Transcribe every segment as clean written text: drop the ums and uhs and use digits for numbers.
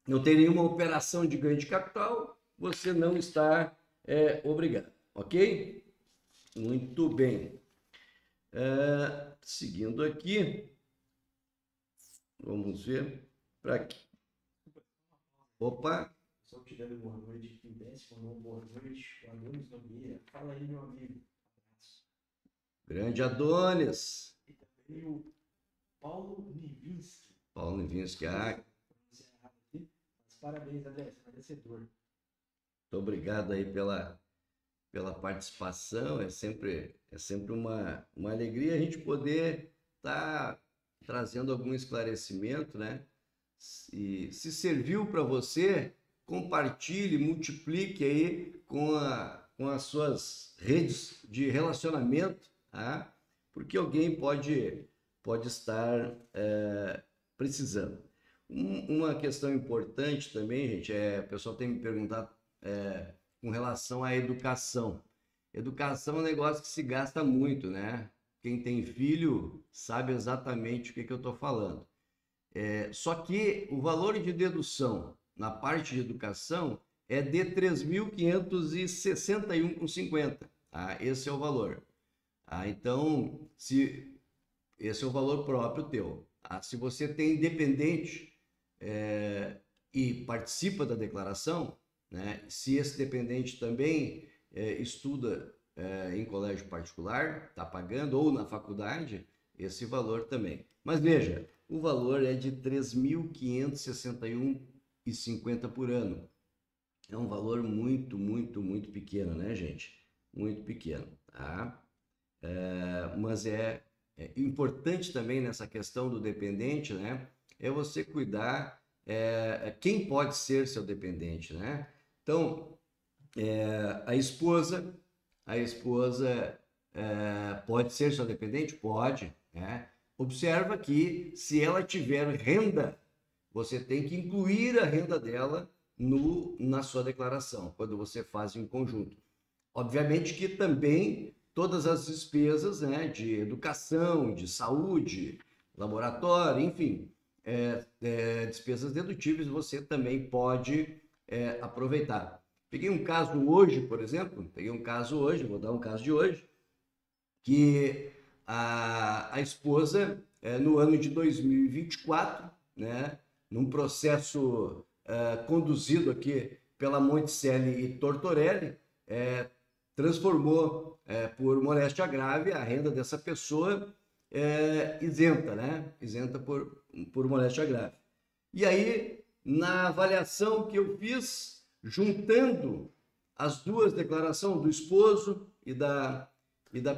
não tem nenhuma operação de ganho de capital, você não está obrigado, ok? Muito bem. Seguindo aqui, vamos ver para aqui. Opa, Só te dando boa noite, quem desce mandou boa noite, o Adonis Nogueira. Fala aí, meu amigo. Abraço. grande Adonis. E também o Paulo Nivinski. Paulo Nivinski, Pronunciar errado aqui, mas parabéns, André, você é merecedor. muito obrigado aí pela participação. É sempre uma alegria a gente poder estar trazendo algum esclarecimento, né? Se serviu para você, compartilhe, multiplique aí com as suas redes de relacionamento, tá? Porque alguém pode estar precisando. Uma questão importante também, gente, o pessoal tem me perguntado com relação à educação. Educação é um negócio que se gasta muito, né? Quem tem filho sabe exatamente o que eu estou falando. Só que o valor de dedução na parte de educação é de 3.561,50. Tá? Esse é o valor. Tá? Então, esse é o valor próprio teu. Tá? Se você tem dependente e participa da declaração, né? Se esse dependente também estuda em colégio particular, está pagando, ou na faculdade, esse valor também. Mas veja, o valor é de 3.561,50 por ano. É um valor muito, muito, muito pequeno, né, gente? Muito pequeno, tá? Mas é importante também nessa questão do dependente, né? É você cuidar quem pode ser seu dependente, né? Então, a esposa, pode ser sua dependente? Pode, né? Observa que se ela tiver renda, você tem que incluir a renda dela na sua declaração, quando você faz em conjunto. Obviamente que também todas as despesas, né, de educação, de saúde, laboratório, enfim, despesas dedutíveis você também pode aproveitar. Peguei um caso hoje, por exemplo, vou dar um caso de hoje, que a esposa, no ano de 2024, né, num processo conduzido aqui pela Monticelli e Tortorelli, transformou por moléstia grave a renda dessa pessoa isenta, né? Isenta por moléstia grave. E aí, na avaliação que eu fiz, juntando as duas declarações do esposo e da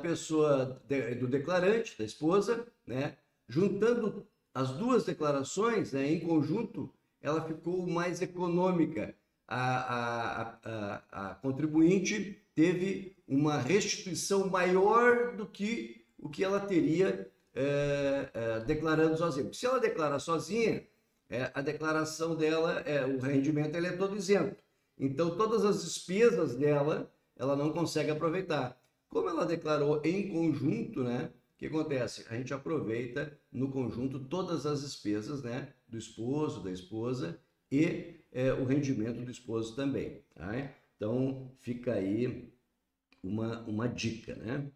pessoa, do declarante, da esposa, né? Juntando as duas declarações, né, em conjunto, ela ficou mais econômica. A contribuinte teve uma restituição maior do que o que ela teria declarando sozinha. Se ela declara sozinha, a declaração dela, o rendimento ele é todo isento. Então, todas as despesas dela, ela não consegue aproveitar. Como ela declarou em conjunto, né? O que acontece? A gente aproveita no conjunto todas as despesas, né? Do esposo, da esposa e o rendimento do esposo também. Tá? Então, fica aí uma dica, né?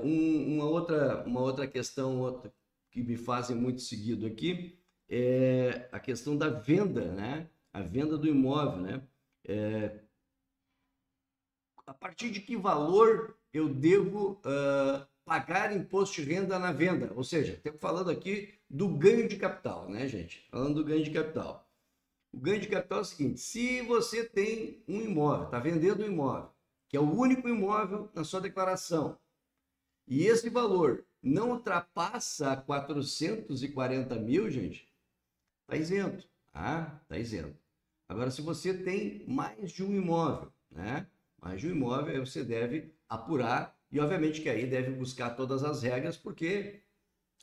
Uma outra questão que me fazem muito seguido aqui é a questão da venda, né? A venda do imóvel, né? A partir de que valor eu devo pagar imposto de renda na venda? Ou seja, estamos falando aqui do ganho de capital, né, gente? Falando do ganho de capital. O ganho de capital é o seguinte: se você tem um imóvel, está vendendo um imóvel, que é o único imóvel na sua declaração, e esse valor não ultrapassa 440 mil, gente, está isento. Tá? Está isento. Agora, se você tem mais de um imóvel, né? Mais de um imóvel, aí você deve apurar, e obviamente que aí deve buscar todas as regras, porque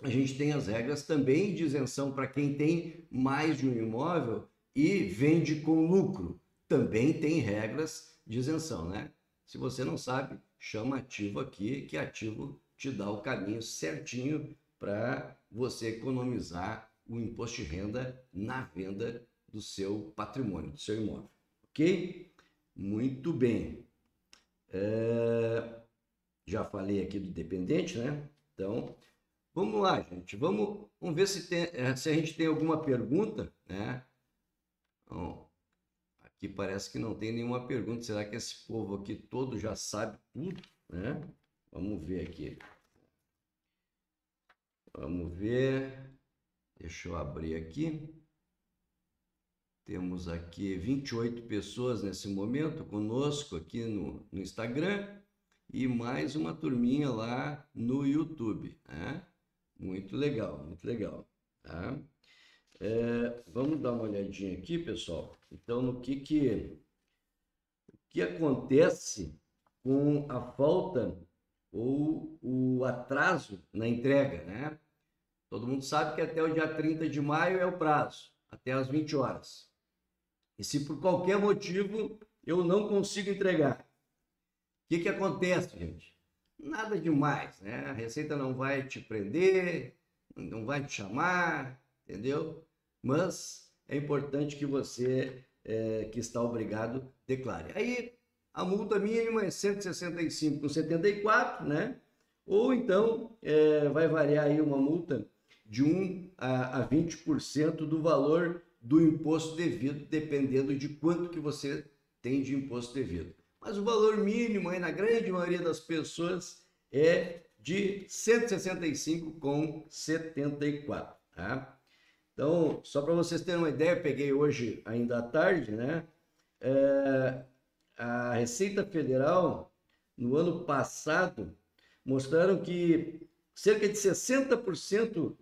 a gente tem as regras também de isenção para quem tem mais de um imóvel e vende com lucro. Também tem regras de isenção, né? Se você não sabe, chama Ativo aqui, que Ativo te dá o caminho certinho para você economizar o imposto de renda na venda do seu patrimônio, do seu imóvel. Ok? Muito bem. Já falei aqui do dependente, né? Então, vamos lá, gente. Vamos ver se a gente tem alguma pergunta, né? Bom, aqui parece que não tem nenhuma pergunta. Será que esse povo aqui todo já sabe tudo, né? Vamos ver aqui. Vamos ver. Deixa eu abrir aqui. Temos aqui 28 pessoas nesse momento conosco aqui no Instagram e mais uma turminha lá no YouTube, né? Muito legal, muito legal. Tá? Vamos dar uma olhadinha aqui, pessoal. Então, no que acontece com a falta ou o atraso na entrega, né? Todo mundo sabe que até o dia 30 de maio é o prazo, até às 20 horas. E se por qualquer motivo eu não consigo entregar, o que acontece, gente? Nada demais, né? A Receita não vai te prender, não vai te chamar, entendeu? Mas é importante que você, que está obrigado, declare. Aí a multa mínima é R$ 165,74, né? Ou então vai variar aí uma multa de 1 a 20% do valor do imposto devido, dependendo de quanto que você tem de imposto devido. Mas o valor mínimo aí na grande maioria das pessoas é de R$ 165,74, tá? Então, só para vocês terem uma ideia, eu peguei hoje ainda à tarde, né? A Receita Federal, no ano passado, mostraram que cerca de 60%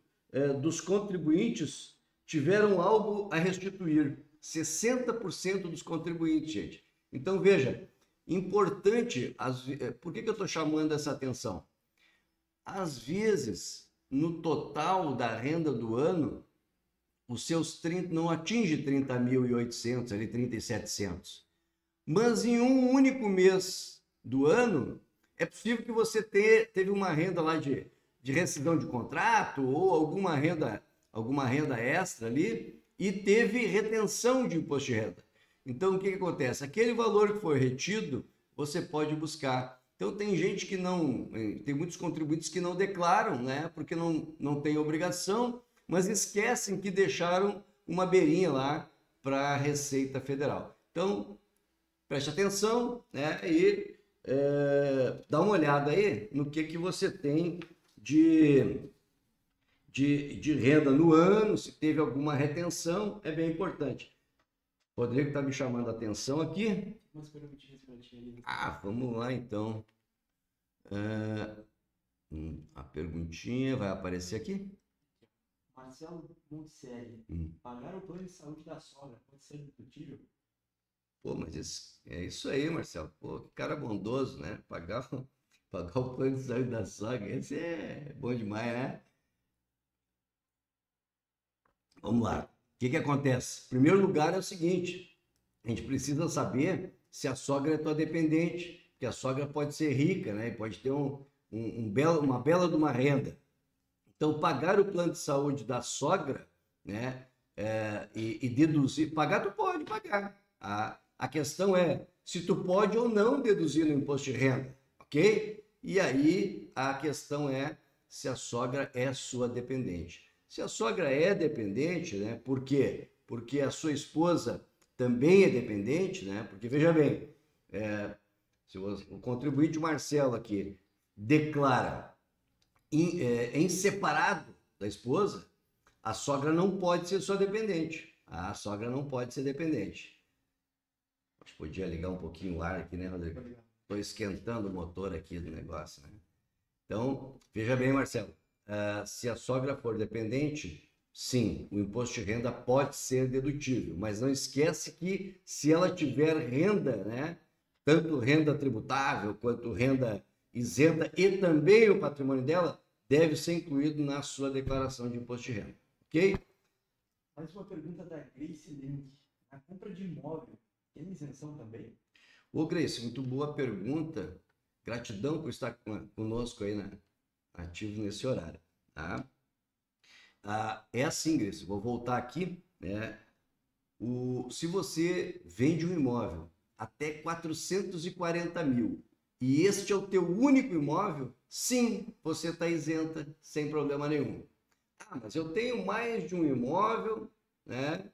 dos contribuintes tiveram algo a restituir. 60% dos contribuintes, gente. Então, veja, importante, por que eu estou chamando essa atenção? Às vezes, no total da renda do ano, os seus 30 não atinge 30.800, ali 30.700. Mas em um único mês do ano, é possível que você teve uma renda lá de rescisão de contrato ou alguma renda extra ali e teve retenção de imposto de renda. Então, o que acontece? Aquele valor que foi retido, você pode buscar. Então, tem gente que não... Tem muitos contribuintes que não declaram, né? Porque não tem obrigação, mas esquecem que deixaram uma beirinha lá para a Receita Federal. Então, preste atenção, né? E dá uma olhada aí no que você tem de renda no ano, se teve alguma retenção, é bem importante. O Rodrigo está me chamando a atenção aqui. Umas perguntinhas para ti ali. Vamos lá então. A perguntinha vai aparecer aqui. Marcelo Monticelli. Pagar o plano de saúde da sogra pode ser dedutível? Pô, mas é isso aí, Marcelo. Pô, que cara bondoso, né? Pagar o plano de saúde da sogra, esse é bom demais, né? Vamos lá. O que acontece? Em primeiro lugar é o seguinte, a gente precisa saber se a sogra é tua dependente, porque a sogra pode ser rica, né? E pode ter uma bela de uma renda. Então, pagar o plano de saúde da sogra, né? E deduzir, pagar tu pode pagar. A questão é se tu pode ou não deduzir no imposto de renda, ok? E aí a questão é se a sogra é sua dependente. Se a sogra é dependente, né? Por quê? Porque a sua esposa também é dependente, né? Porque veja bem, se o contribuinte Marcelo aqui declara em separado da esposa, a sogra não pode ser sua dependente. A sogra não pode ser dependente. Acho que podia ligar um pouquinho o ar aqui, né, Rodrigo? Estou esquentando o motor aqui do negócio, né? Então, veja bem, Marcelo, se a sogra for dependente, sim, o imposto de renda pode ser dedutível, mas não esquece que se ela tiver renda, né, tanto renda tributável quanto renda isenta e também o patrimônio dela, deve ser incluído na sua declaração de imposto de renda, ok? Mais uma pergunta da Grace Link. A compra de imóvel tem isenção também? Ô, Grace, muito boa pergunta. Gratidão por estar conosco aí, ativo nesse horário, tá? É assim, Grace, vou voltar aqui, né? Se você vende um imóvel até 440 mil e este é o teu único imóvel, sim, você está isenta sem problema nenhum. Mas eu tenho mais de um imóvel, né?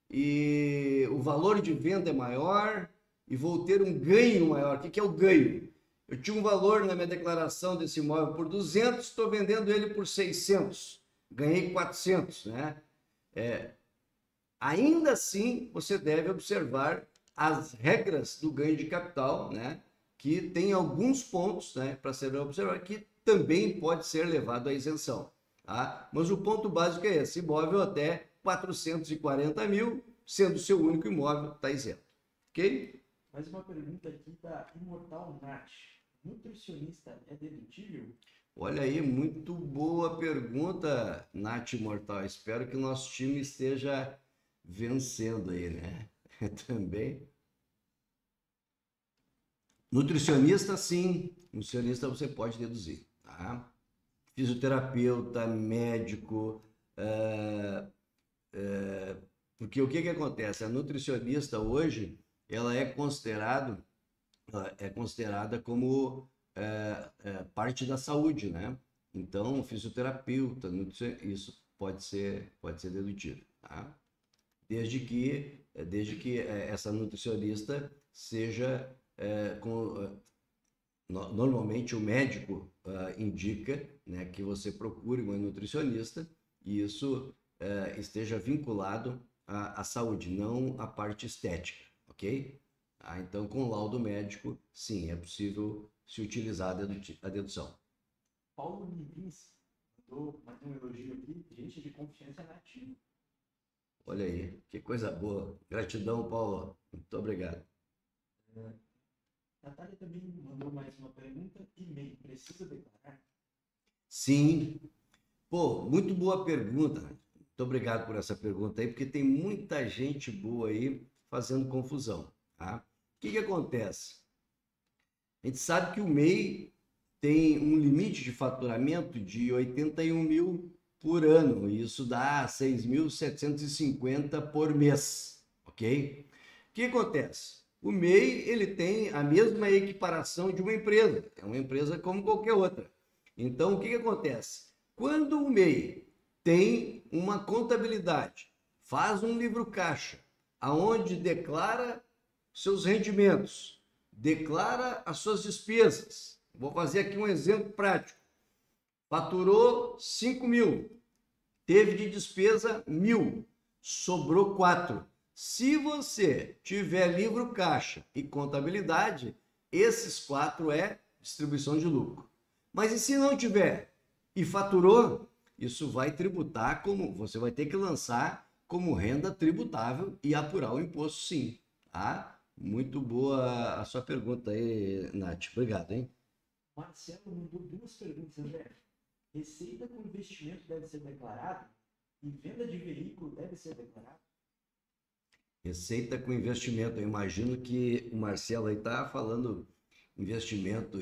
E o valor de venda é maior e vou ter um ganho maior. O que é o ganho? Eu tinha um valor na minha declaração desse imóvel por 200, estou vendendo ele por 600, ganhei 400, né? Ainda assim, você deve observar as regras do ganho de capital, né? Que tem alguns pontos, né, para ser observado, que também pode ser levado à isenção. Tá? Mas o ponto básico é esse: imóvel até 440 mil, sendo seu único imóvel, está isento. Ok? Mais uma pergunta aqui da Imortal Nath. Nutricionista é dedutível? Olha aí, muito boa pergunta, Nath Imortal. Espero que o nosso time esteja vencendo aí, né? Também. Nutricionista, sim. Nutricionista você pode deduzir, tá? Fisioterapeuta, médico, porque o que acontece? A nutricionista hoje, ela é considerada como parte da saúde, né? Então, fisioterapeuta, isso pode ser dedutível, tá? Desde que essa nutricionista seja normalmente o médico indica, né, que você procure uma nutricionista e isso esteja vinculado à saúde, não à parte estética, ok? Então, com laudo médico, sim, é possível se utilizar a dedução. Paulo Nivins mandou mais um elogio aqui, gente de confiança nativa. Olha aí, que coisa boa. Gratidão, Paulo. Muito obrigado. Natália também mandou mais uma pergunta. E-mail, precisa declarar? Sim. Pô, muito boa pergunta. Muito obrigado por essa pergunta aí, porque tem muita gente boa aí fazendo confusão, tá? O que acontece? A gente sabe que o MEI tem um limite de faturamento de 81 mil por ano, e isso dá 6.750 por mês, ok? O que acontece? O MEI, ele tem a mesma equiparação de uma empresa, é uma empresa como qualquer outra. Então, o que acontece? Quando o MEI tem uma contabilidade, faz um livro caixa, aonde declara seus rendimentos, declara as suas despesas. Vou fazer aqui um exemplo prático. Faturou 5 mil, teve de despesa 1.000, sobrou 4. Se você tiver livro caixa e contabilidade, esses 4 é distribuição de lucro. Mas e se não tiver e faturou, isso vai tributar como, você vai ter que lançar como renda tributável e apurar o imposto sim, tá? Muito boa a sua pergunta aí, Nath. Obrigado, hein? Marcelo mandou 2 perguntas, André. Receita com investimento deve ser declarado? E venda de veículo deve ser declarado? Receita com investimento. Eu imagino que o Marcelo aí está falando investimento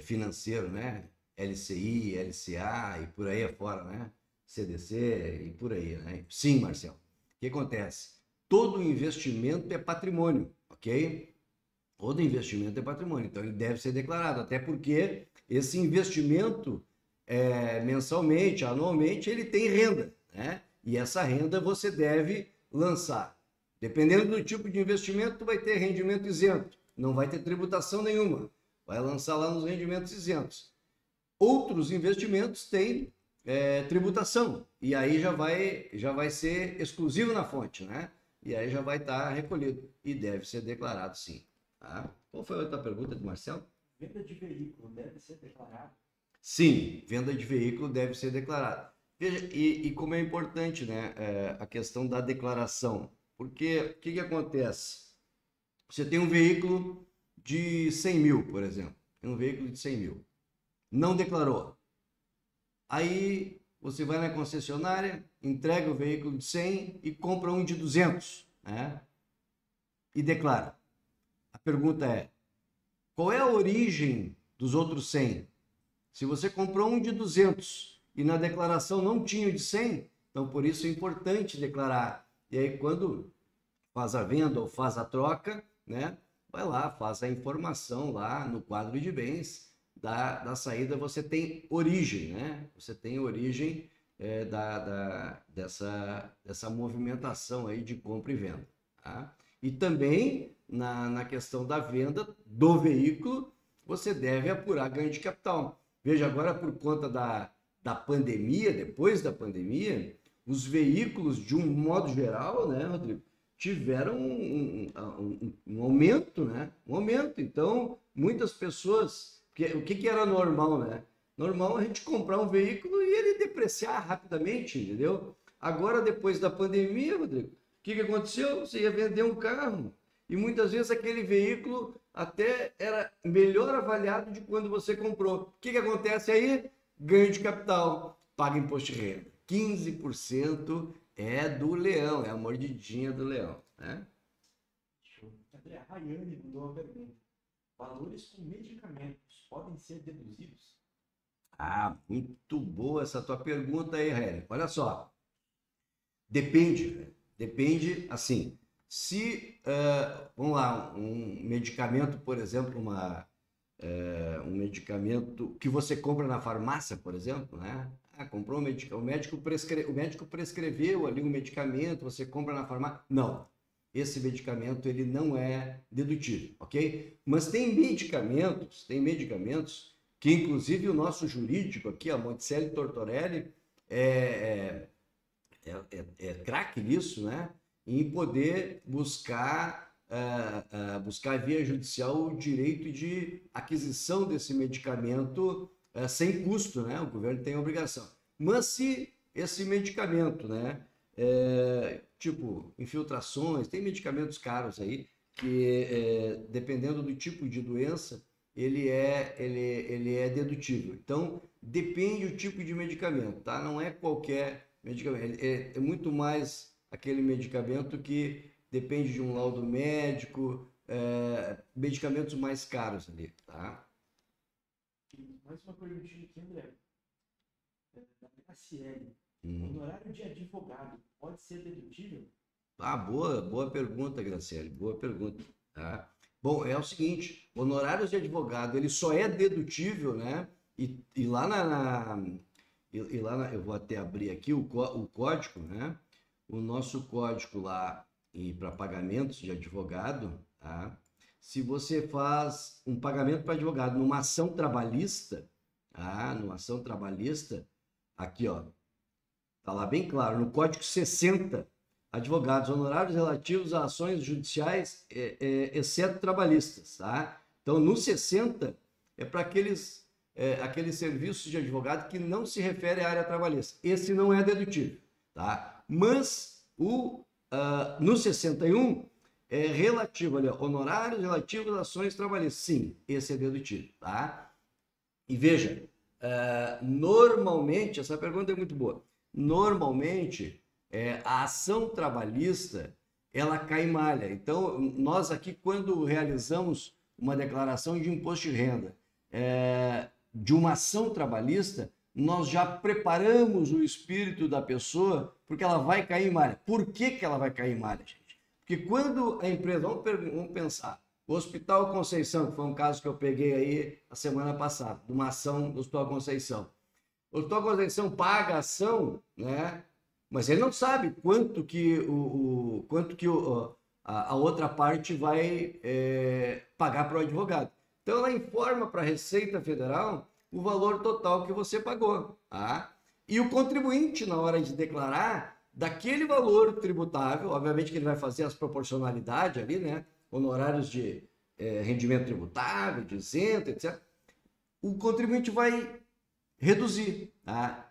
financeiro, né? LCI, LCA e por aí afora, né? CDC e por aí, né? Sim, Marcelo. O que acontece? Todo investimento é patrimônio, ok? Todo investimento é patrimônio, então ele deve ser declarado, até porque esse investimento mensalmente, anualmente, ele tem renda, né? E essa renda você deve lançar. Dependendo do tipo de investimento, tu vai ter rendimento isento, não vai ter tributação nenhuma, vai lançar lá nos rendimentos isentos. Outros investimentos têm tributação, e aí já vai ser exclusivo na fonte, né? E aí já vai estar recolhido, e deve ser declarado sim. Tá? Qual foi a outra pergunta do Marcelo? Venda de veículo deve ser declarado? Sim, venda de veículo deve ser declarada. Veja, e como é importante, né, a questão da declaração. Porque o que acontece? Você tem um veículo de 100 mil, por exemplo. Tem um veículo de 100 mil. Não declarou. Aí você vai na concessionária, entrega o veículo de 100 e compra um de 200, né? E declara. A pergunta é, qual é a origem dos outros 100? Se você comprou um de 200 e na declaração não tinha o de 100, então por isso é importante declarar. E aí quando faz a venda ou faz a troca, né, vai lá, faz a informação lá no quadro de bens da saída, você tem origem, né? Você tem origem dessa movimentação aí de compra e venda. Tá? E também na questão da venda do veículo, você deve apurar ganho de capital. Veja, agora por conta da pandemia, depois da pandemia, os veículos, de um modo geral, né, Rodrigo, tiveram um aumento, né? Um aumento. Então, muitas pessoas... O que era normal, né? Normal a gente comprar um veículo e ele depreciar rapidamente, entendeu? Agora, depois da pandemia, Rodrigo, o que aconteceu? Você ia vender um carro e muitas vezes aquele veículo até era melhor avaliado de quando você comprou. O que acontece aí? Ganho de capital, paga imposto de renda. 15% é do leão, é a mordidinha do leão, né? André, a Rayane mandou uma pergunta. Valores com medicamentos podem ser deduzidos? Ah, muito boa essa tua pergunta aí, Rayane. Olha só, depende, assim, se, vamos lá, um medicamento, por exemplo, um medicamento que você compra na farmácia, por exemplo, né? Comprou um medicamento, o médico prescreveu ali um medicamento, você compra na farmácia. Não, esse medicamento ele não é dedutível, ok? Mas tem medicamentos que inclusive o nosso jurídico aqui, a Monticelli Tortorelli, é craque nisso, né? Em poder buscar via judicial o direito de aquisição desse medicamento sem custo, né? O governo tem a obrigação. Mas se esse medicamento, né? Tipo infiltrações, tem medicamentos caros aí que, dependendo do tipo de doença, ele é dedutível. Então, depende do tipo de medicamento, tá? Não é qualquer medicamento. É muito mais aquele medicamento que depende de um laudo médico, medicamentos mais caros ali, tá? Mais uma perguntinha aqui, André. Da Graciele. Honorário de advogado pode ser dedutível? Ah, boa pergunta, Graciele, boa pergunta, tá? Bom, é o seguinte, honorários de advogado, ele só é dedutível, né? E lá eu vou até abrir aqui o código, né? O nosso código lá para pagamentos de advogado, tá? Se você faz um pagamento para advogado numa ação trabalhista, tá? Numa ação trabalhista, aqui, ó, tá lá bem claro, no código 60, advogados, honorários relativos a ações judiciais, exceto trabalhistas, tá? Então, no 60, é para aqueles serviços de advogado que não se refere à área trabalhista. Esse não é dedutível, tá? Mas no 61 é relativo, olha, honorários relativos a ações trabalhistas. Sim, esse é dedutível, tá? E veja, normalmente, essa pergunta é muito boa, normalmente, a ação trabalhista, ela cai em malha. Então, nós aqui, quando realizamos uma declaração de imposto de renda de uma ação trabalhista, nós já preparamos o espírito da pessoa, porque ela vai cair em malha. Por que ela vai cair em malha, gente? Porque quando a empresa, vamos pensar, o Hospital Conceição, que foi um caso que eu peguei aí a semana passada, de uma ação do Hospital Conceição. O Hospital Conceição paga a ação, né? Mas ele não sabe quanto que a outra parte vai pagar para o advogado. Então, ela informa para a Receita Federal o valor total que você pagou. Tá? E o contribuinte, na hora de declarar, daquele valor tributável, obviamente que ele vai fazer as proporcionalidades ali, né? Honorários de rendimento tributável, de isento, etc. O contribuinte vai reduzir, tá?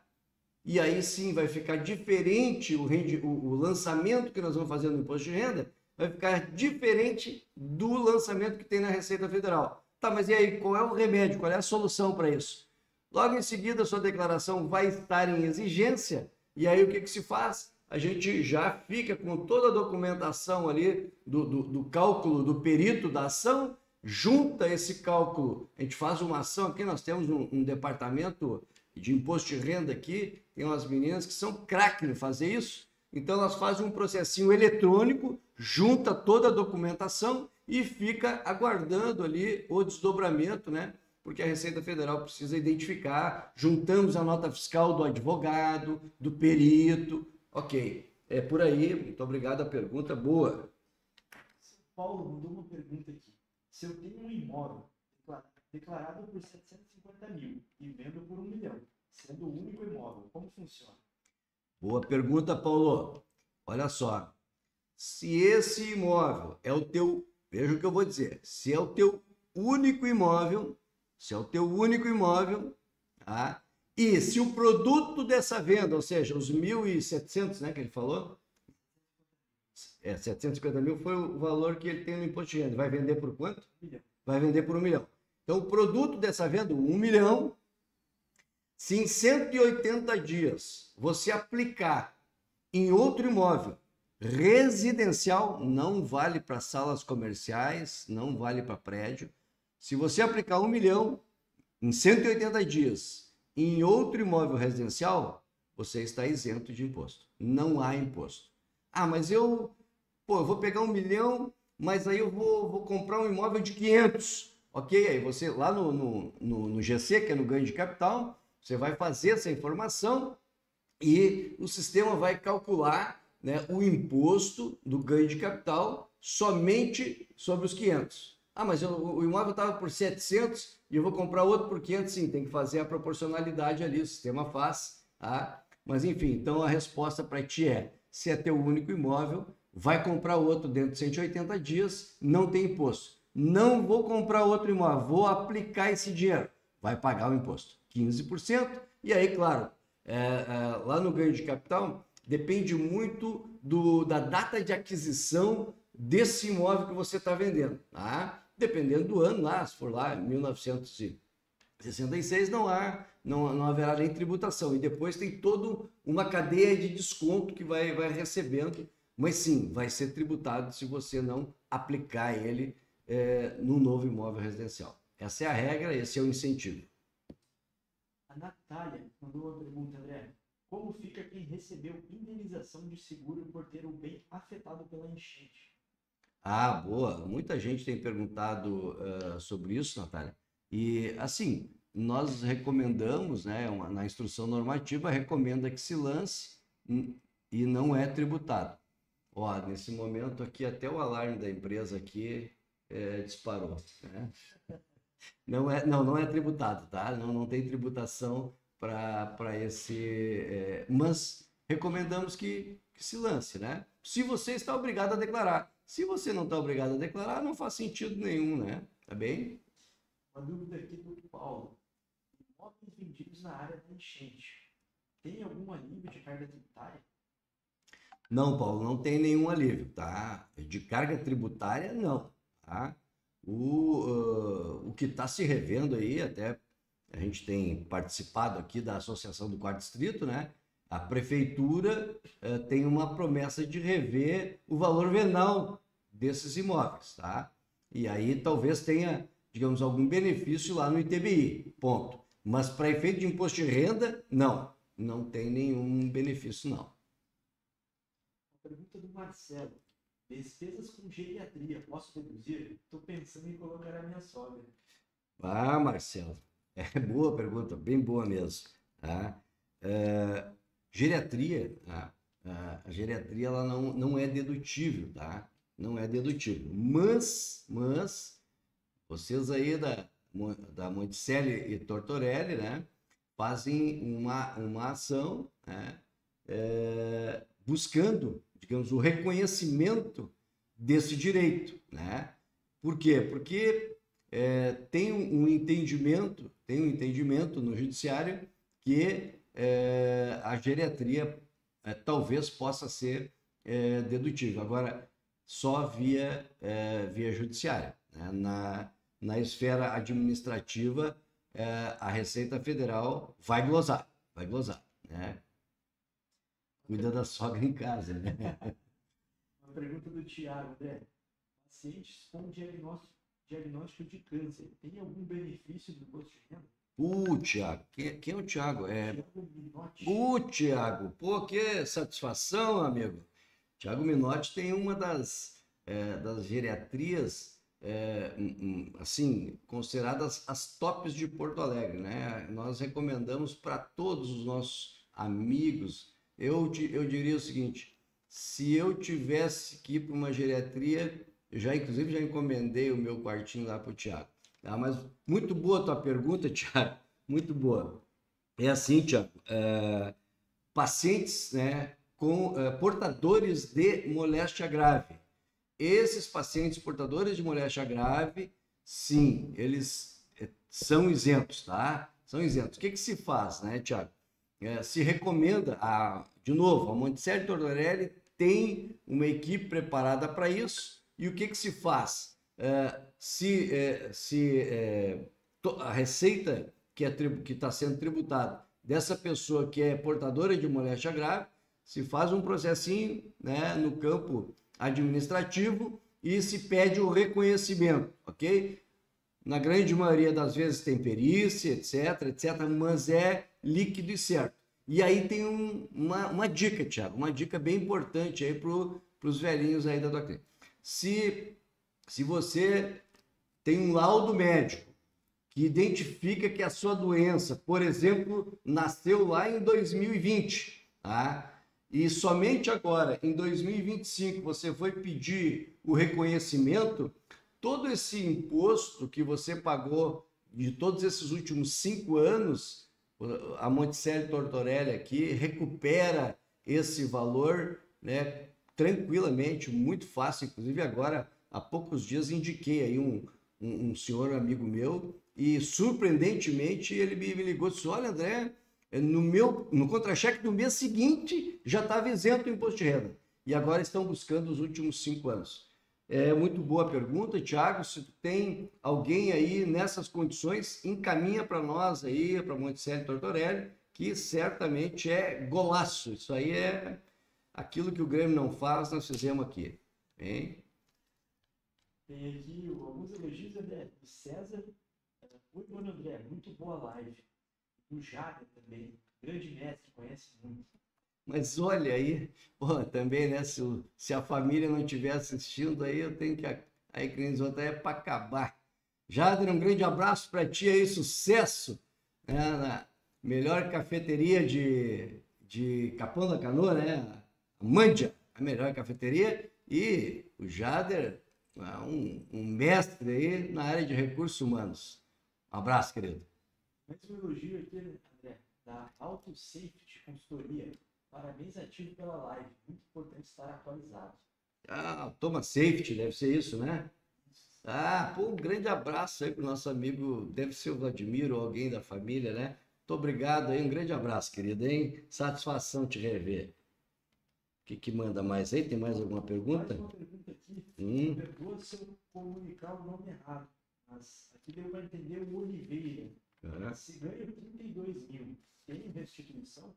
E aí sim vai ficar diferente o lançamento que nós vamos fazer no imposto de renda, vai ficar diferente do lançamento que tem na Receita Federal. Tá, mas e aí, qual é o remédio? Qual é a solução para isso? Logo em seguida, a sua declaração vai estar em exigência, e aí o que se faz? A gente já fica com toda a documentação ali do cálculo do perito da ação, junta esse cálculo, a gente faz uma ação, aqui nós temos um departamento de imposto de renda aqui, tem umas meninas que são craque em fazer isso. Então, elas fazem um processinho eletrônico, junta toda a documentação e fica aguardando ali o desdobramento, né? Porque a Receita Federal precisa identificar, juntamos a nota fiscal do advogado, do perito. Ok, é por aí. Muito obrigado, a pergunta boa. São Paulo mandou uma pergunta aqui. Se eu tenho um imóvel declarado por 750 mil e vendo por 1 milhão, sendo o único imóvel, como funciona? Boa pergunta, Paulo. Olha só, se esse imóvel é o teu, veja o que eu vou dizer, se é o teu único imóvel, tá? E se o produto dessa venda, ou seja, os 1.700, né, que ele falou, 750 mil foi o valor que ele tem no imposto de renda. Vai vender por quanto? 1 milhão. Vai vender por 1 milhão. Então, o produto dessa venda, 1 milhão, se em 180 dias você aplicar em outro imóvel residencial, não vale para salas comerciais, não vale para prédio. Se você aplicar 1 milhão em 180 dias em outro imóvel residencial, você está isento de imposto. Não há imposto. Ah, mas eu vou pegar 1 milhão, mas aí eu vou comprar um imóvel de 500. Ok? Aí você, lá no GC, que é no ganho de capital, você vai fazer essa informação e o sistema vai calcular, né, o imposto do ganho de capital somente sobre os 500. Ah, mas o imóvel estava por 700 e eu vou comprar outro por 500. Sim, tem que fazer a proporcionalidade ali, o sistema faz. Tá? Mas enfim, então a resposta para ti é, se é teu único imóvel, vai comprar outro dentro de 180 dias, não tem imposto. Não vou comprar outro imóvel, vou aplicar esse dinheiro. Vai pagar o imposto, 15%. E aí, claro, lá no ganho de capital, depende muito da data de aquisição desse imóvel que você está vendendo. Tá? Dependendo do ano, lá, se for lá 1966, não haverá nem tributação. E depois tem toda uma cadeia de desconto que vai recebendo. Mas sim, vai ser tributado se você não aplicar ele no novo imóvel residencial. Essa é a regra, esse é o incentivo. A Natália mandou uma pergunta, André. Como fica quem recebeu indenização de seguro por ter o bem afetado pela enchente? Ah, boa. Muita gente tem perguntado sobre isso, Natália. E, assim, nós recomendamos, né, na instrução normativa, recomenda que se lance e não é tributado. Ó, nesse momento aqui, até o alarme da empresa aqui disparou, né? Não é tributado, tá? Não tem tributação para esse. Mas recomendamos que se lance, né? Se você está obrigado a declarar. Se você não está obrigado a declarar, não faz sentido nenhum, né? Tá bem? Uma dúvida aqui do Paulo. Imóveis vendidos na área da enchente. Tem algum alívio de carga tributária? Não, Paulo, não tem nenhum alívio, tá? De carga tributária, não, tá? O que está se revendo aí, até a gente tem participado aqui da Associação do Quarto Distrito, né? A prefeitura tem uma promessa de rever o valor venal desses imóveis, tá? E aí talvez tenha, digamos, algum benefício lá no ITBI, ponto. Mas para efeito de imposto de renda, não tem nenhum benefício, não. Pergunta do Marcelo. Despesas com geriatria, posso deduzir? Estou pensando em colocar a minha sogra. Ah, Marcelo, boa pergunta, bem boa mesmo. Tá? Geriatria, a geriatria ela não é dedutível, tá? Não é dedutível. Mas vocês aí da Monticelli e Tortorelli, né, fazem uma ação, né, buscando, digamos, o reconhecimento desse direito, né? Por quê? Porque tem um entendimento no judiciário que a geriatria talvez possa ser dedutível. Agora, só via judiciária, né? Na esfera administrativa, a Receita Federal vai glosar, né? Cuida da sogra em casa, né? Uma pergunta do Tiago, André. Pacientes com diagnóstico de câncer, tem algum benefício do imposto de renda? Thiago. Quem é o Thiago? Thiago Minotti. Thiago. Pô, que satisfação, amigo. Thiago Minotti tem uma das geriatrias, assim, consideradas as tops de Porto Alegre, né? Nós recomendamos para todos os nossos amigos. Eu diria o seguinte: se eu tivesse que ir para uma geriatria, inclusive já encomendei o meu quartinho lá para o Thiago. Tá? Mas muito boa a tua pergunta, Thiago. Muito boa. É assim, Thiago. Pacientes, né, com portadores de moléstia grave. Esses pacientes portadores de moléstia grave, sim, eles são isentos, tá? São isentos. O que se faz, né, Thiago? Se recomenda, de novo, a Monticelli Tortorelli tem uma equipe preparada para isso. E o que se faz? A receita que está sendo tributada dessa pessoa que é portadora de moléstia grave, se faz um processinho, né, no campo administrativo e se pede o reconhecimento, ok? Na grande maioria das vezes tem perícia, etc, mas é líquido e certo. E aí tem uma dica, Thiago, uma dica bem importante aí para os velhinhos aí da tua clínica. Se você tem um laudo médico que identifica que a sua doença, por exemplo, nasceu lá em 2020, tá? E somente agora, em 2025, você foi pedir o reconhecimento, todo esse imposto que você pagou de todos esses últimos 5 anos, a Monticelli Tortorelli aqui recupera esse valor, né, tranquilamente, muito fácil. Inclusive agora, há poucos dias, indiquei aí um senhor amigo meu e, surpreendentemente, ele me ligou e disse: olha, André, no contra-cheque do mês seguinte já estava isento o imposto de renda. E agora estão buscando os últimos 5 anos. É muito boa pergunta, Thiago. Se tu tem alguém aí nessas condições, encaminha para nós aí, para Monticelli Tortorelli, que certamente é golaço. Isso aí é aquilo que o Grêmio não faz, nós fizemos aqui. Hein? Tem aqui alguns elogios, André, do César. Oi, mano, André, muito boa live. Do Jader também, grande mestre, conhece muito. Mas olha aí, pô, também, né? Se a família não estiver assistindo, aí eu tenho que. Aí, Crenizota, é para acabar. Jader, um grande abraço para ti aí, sucesso, né, na melhor cafeteria de Capão da Canoa, né? A Mândia, a melhor cafeteria. E o Jader, um mestre aí na área de recursos humanos. Um abraço, querido. Mais um elogio aqui, André, da Auto Safety Consultoria. Parabéns, ativo, pela live. Muito importante estar atualizado. Toma Safety, deve ser isso, né? Pô, um grande abraço aí pro nosso amigo, deve ser o Vladimir ou alguém da família, né? Muito obrigado aí, um grande abraço, querido, hein? Satisfação te rever. O que manda mais aí? Tem mais alguma pergunta? Mais uma pergunta aqui. Perdoa se eu comunicar o nome errado, mas aqui deu para entender o Oliveira. Se ganha 32 mil, tem restituição?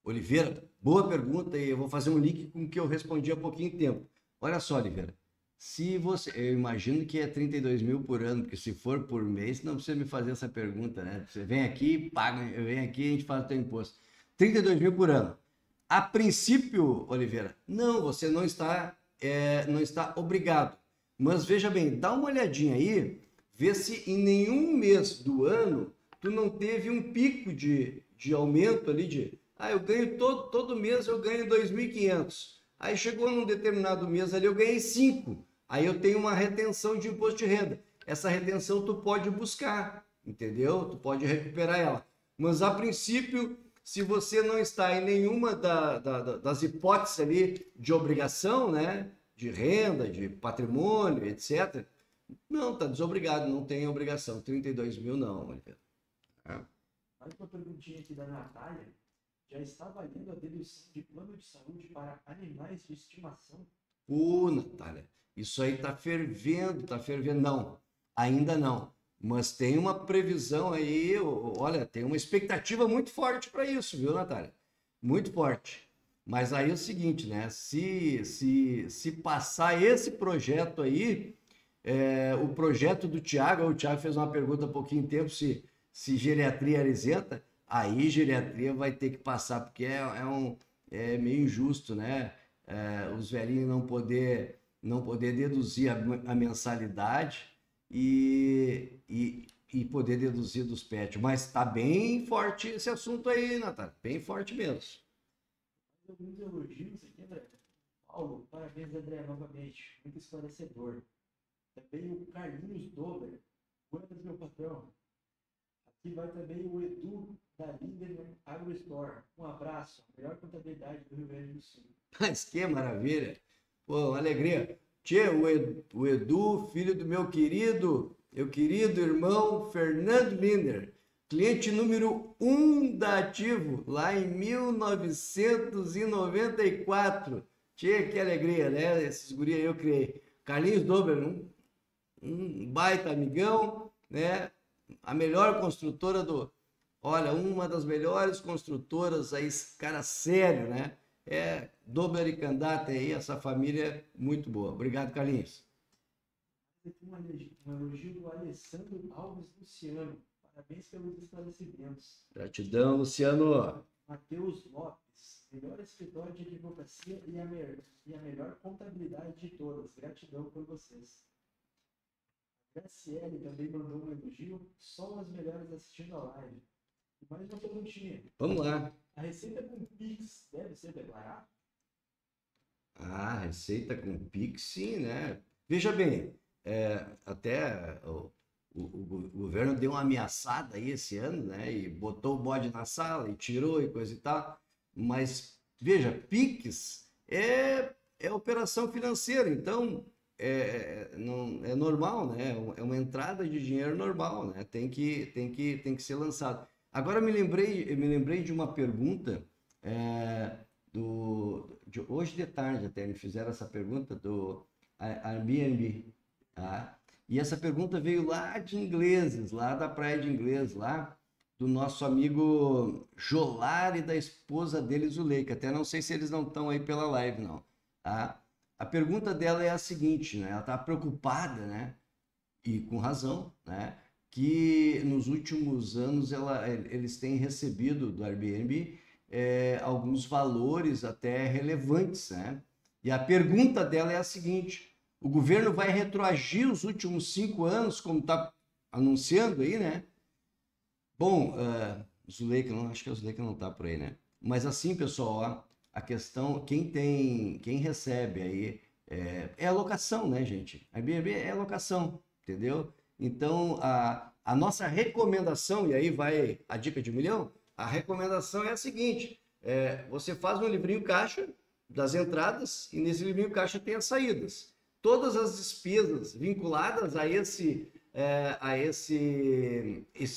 Oliveira, boa pergunta, e eu vou fazer um link com o que eu respondi há pouquinho tempo. Olha só, Oliveira, eu imagino que é 32 mil por ano, porque se for por mês, não precisa me fazer essa pergunta, né? Você vem aqui, paga, eu venho aqui, a gente faz o teu imposto. 32 mil por ano. A princípio, Oliveira, não, você não está obrigado. Mas veja bem, dá uma olhadinha aí, vê se em nenhum mês do ano tu não teve um pico de aumento ali eu ganho todo mês, eu ganho 2.500. Aí chegou num determinado mês ali, eu ganhei 5. Aí eu tenho uma retenção de imposto de renda. Essa retenção tu pode buscar, entendeu? Tu pode recuperar ela. Mas a princípio, se você não está em nenhuma das hipóteses ali de obrigação, né? De renda, de patrimônio, etc. Não, tá desobrigado, não tem obrigação. 32 mil não, Oliveira. Mais uma perguntinha aqui da Natália. Já está valendo a dedução de plano de saúde para animais de estimação? Natália, isso aí tá fervendo. Não, ainda não. Mas tem uma previsão aí, olha, tem uma expectativa muito forte para isso, viu, Natália? Muito forte. Mas aí é o seguinte, né? Se passar esse projeto aí, o projeto do Thiago, o Thiago fez uma pergunta há pouquinho tempo se geriatria era isenta, aí geriatria vai ter que passar, porque é meio injusto, né? Os velhinhos não poder deduzir a mensalidade e poder deduzir dos pets. Mas está bem forte esse assunto aí, Natália, bem forte mesmo. Alguns elogios aqui, André. Paulo, parabéns, André, novamente. Muito esclarecedor. Também o Carlinhos Dober. Buenas, meu patrão. Aqui vai também o Edu da Lindemann AgroStore. Um abraço. A melhor contabilidade do Rio Grande do Sul. Mas que maravilha. Pô, uma alegria. Tchê, o Edu, filho do meu querido irmão Fernando Linder. Cliente número 1 da Ativo, lá em 1994. Tchê, que alegria, né? Esses guri aí eu criei. Carlinhos Dober, um baita amigão, né? A melhor construtora Olha, uma das melhores construtoras aí, cara sério, né? Dober e Candata aí, essa família muito boa. Obrigado, Carlinhos. Tem um elogio do Alessandro Alves Luciano. Parabéns pelos esclarecimentos. Gratidão, Luciano. Matheus Lopes, melhor escritório de advocacia e a melhor contabilidade de todas. Gratidão por vocês. A Graciele também mandou um elogio. Só as melhores assistindo a live. E mais uma perguntinha. Vamos lá. A receita com Pix deve ser declarada? Ah, receita com Pix, sim, né? Veja bem, até o governo deu uma ameaçada aí esse ano, né? E botou o bode na sala e tirou e coisa e tal. Mas, veja, Pix é operação financeira, então não, é normal, né? É uma entrada de dinheiro normal, né? Tem que ser lançado. Agora eu me lembrei de uma pergunta hoje de tarde até me fizeram essa pergunta do Airbnb, tá? E essa pergunta veio lá de Ingleses, lá da Praia de Ingleses, lá do nosso amigo Jolar e da esposa dele, Zuleika. Até não sei se eles não estão aí pela live, não. Tá? A pergunta dela é a seguinte, né? Ela está preocupada, né? E com razão, né? Que nos últimos anos eles têm recebido do Airbnb alguns valores até relevantes, né? E a pergunta dela é a seguinte: o governo vai retroagir os últimos 5 anos, como está anunciando aí, né? Bom, Zuleika, acho que a Zuleika não está por aí, né? Mas assim, pessoal, ó, a questão, quem recebe aí é alocação, né, gente? Airbnb é alocação, entendeu? Então, a nossa recomendação, e aí vai a dica de 1 milhão, a recomendação é a seguinte: você faz um livrinho caixa das entradas e nesse livrinho caixa tem as saídas. Todas as despesas vinculadas a esse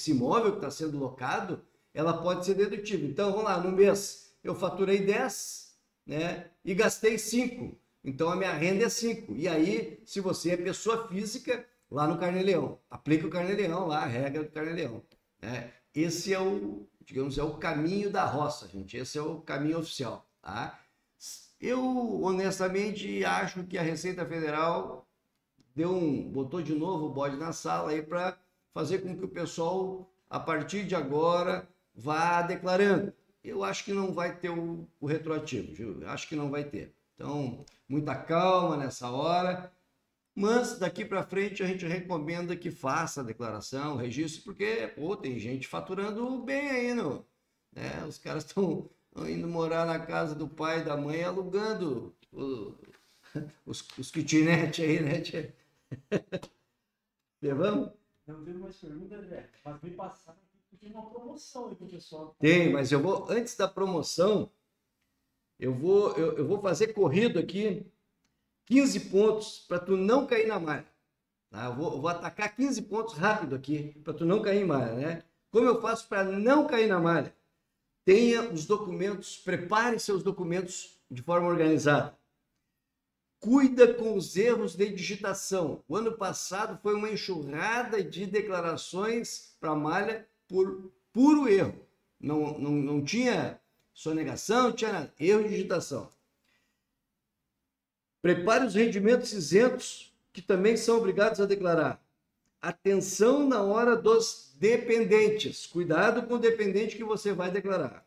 imóvel que está sendo locado, ela pode ser dedutível. Então, vamos lá, no mês eu faturei 10, né, e gastei 5. Então, a minha renda é 5. E aí, se você é pessoa física, lá no Carnê-Leão, aplica o Carnê-Leão lá, a regra do Carnê-Leão. Né? Esse é o caminho da roça, gente. Esse é o caminho oficial. Tá? Eu, honestamente, acho que a Receita Federal botou de novo o bode na sala aí para fazer com que o pessoal, a partir de agora, vá declarando. Eu acho que não vai ter o retroativo, viu? Eu acho que não vai ter. Então, muita calma nessa hora. Mas daqui para frente a gente recomenda que faça a declaração, registro, porque tem gente faturando bem aí, não? Né? Os caras estão indo morar na casa do pai e da mãe alugando os kitnet aí, né? Vamos? Não teve mais pergunta, André, mas me passaram que tem uma promoção aí pro pessoal. Tem, mas antes da promoção, eu vou fazer corrido aqui 15 pontos para tu não cair na malha. Tá? Eu vou atacar 15 pontos rápido aqui para tu não cair em malha, né? Como eu faço para não cair na malha? Tenha os documentos, prepare seus documentos de forma organizada. Cuida com os erros de digitação. O ano passado foi uma enxurrada de declarações para malha por puro erro. Não tinha sonegação, não tinha nada. Erro de digitação. Prepare os rendimentos isentos que também são obrigados a declarar. Atenção na hora dos dependentes. Cuidado com o dependente que você vai declarar.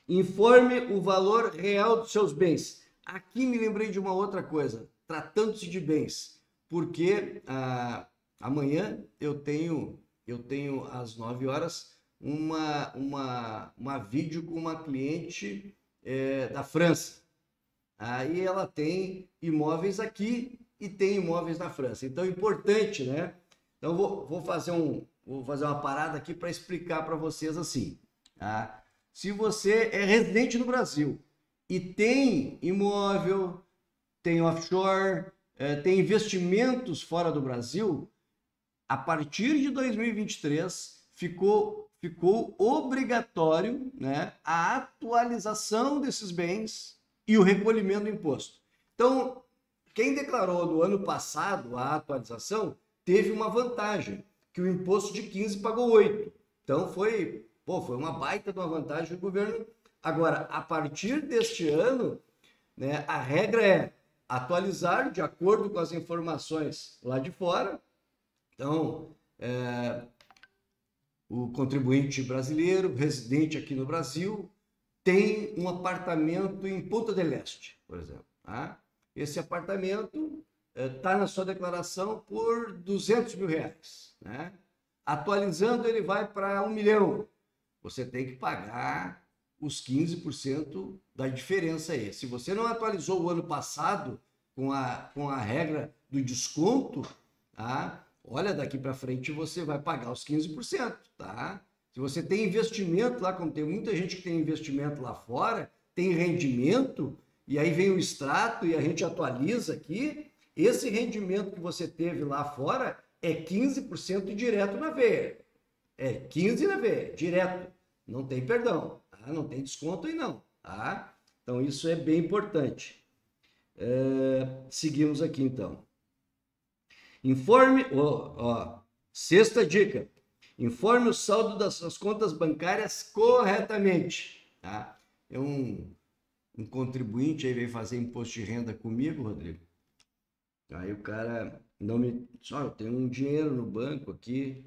Informe o valor real dos seus bens. Aqui me lembrei de uma outra coisa, tratando-se de bens, porque amanhã eu tenho às 9 horas uma vídeo com uma cliente da França. Aí ela tem imóveis aqui e tem imóveis na França. Então é importante, né? Então vou fazer uma parada aqui para explicar para vocês assim. Tá? Se você é residente no Brasil e tem imóvel, tem offshore, tem investimentos fora do Brasil, a partir de 2023 ficou obrigatório, né, a atualização desses bens e o recolhimento do imposto. Então, quem declarou no ano passado a atualização teve uma vantagem, que o imposto de 15 pagou 8. Então foi uma baita de uma vantagem do governo. Agora, a partir deste ano, né, a regra é atualizar de acordo com as informações lá de fora. Então, o contribuinte brasileiro, residente aqui no Brasil, tem um apartamento em Punta del Este, por exemplo. Tá? Esse apartamento está na sua declaração por R$200 mil. Né? Atualizando, ele vai para 1 milhão. Você tem que pagar os 15% da diferença aí. Se você não atualizou o ano passado com a regra do desconto, tá? Olha, daqui para frente você vai pagar os 15%, tá? Se você tem investimento lá, como tem muita gente que tem investimento lá fora, tem rendimento, e aí vem o extrato e a gente atualiza aqui, esse rendimento que você teve lá fora é 15% direto na veia. É 15% na veia, direto. Não tem perdão, tá? Não tem desconto aí não, tá? Então isso é bem importante. Seguimos aqui então. Informe, sexta dica, informe o saldo das suas contas bancárias corretamente. Tá? Um contribuinte aí veio fazer imposto de renda comigo, Rodrigo. Aí o cara não me... Só, eu tenho um dinheiro no banco aqui.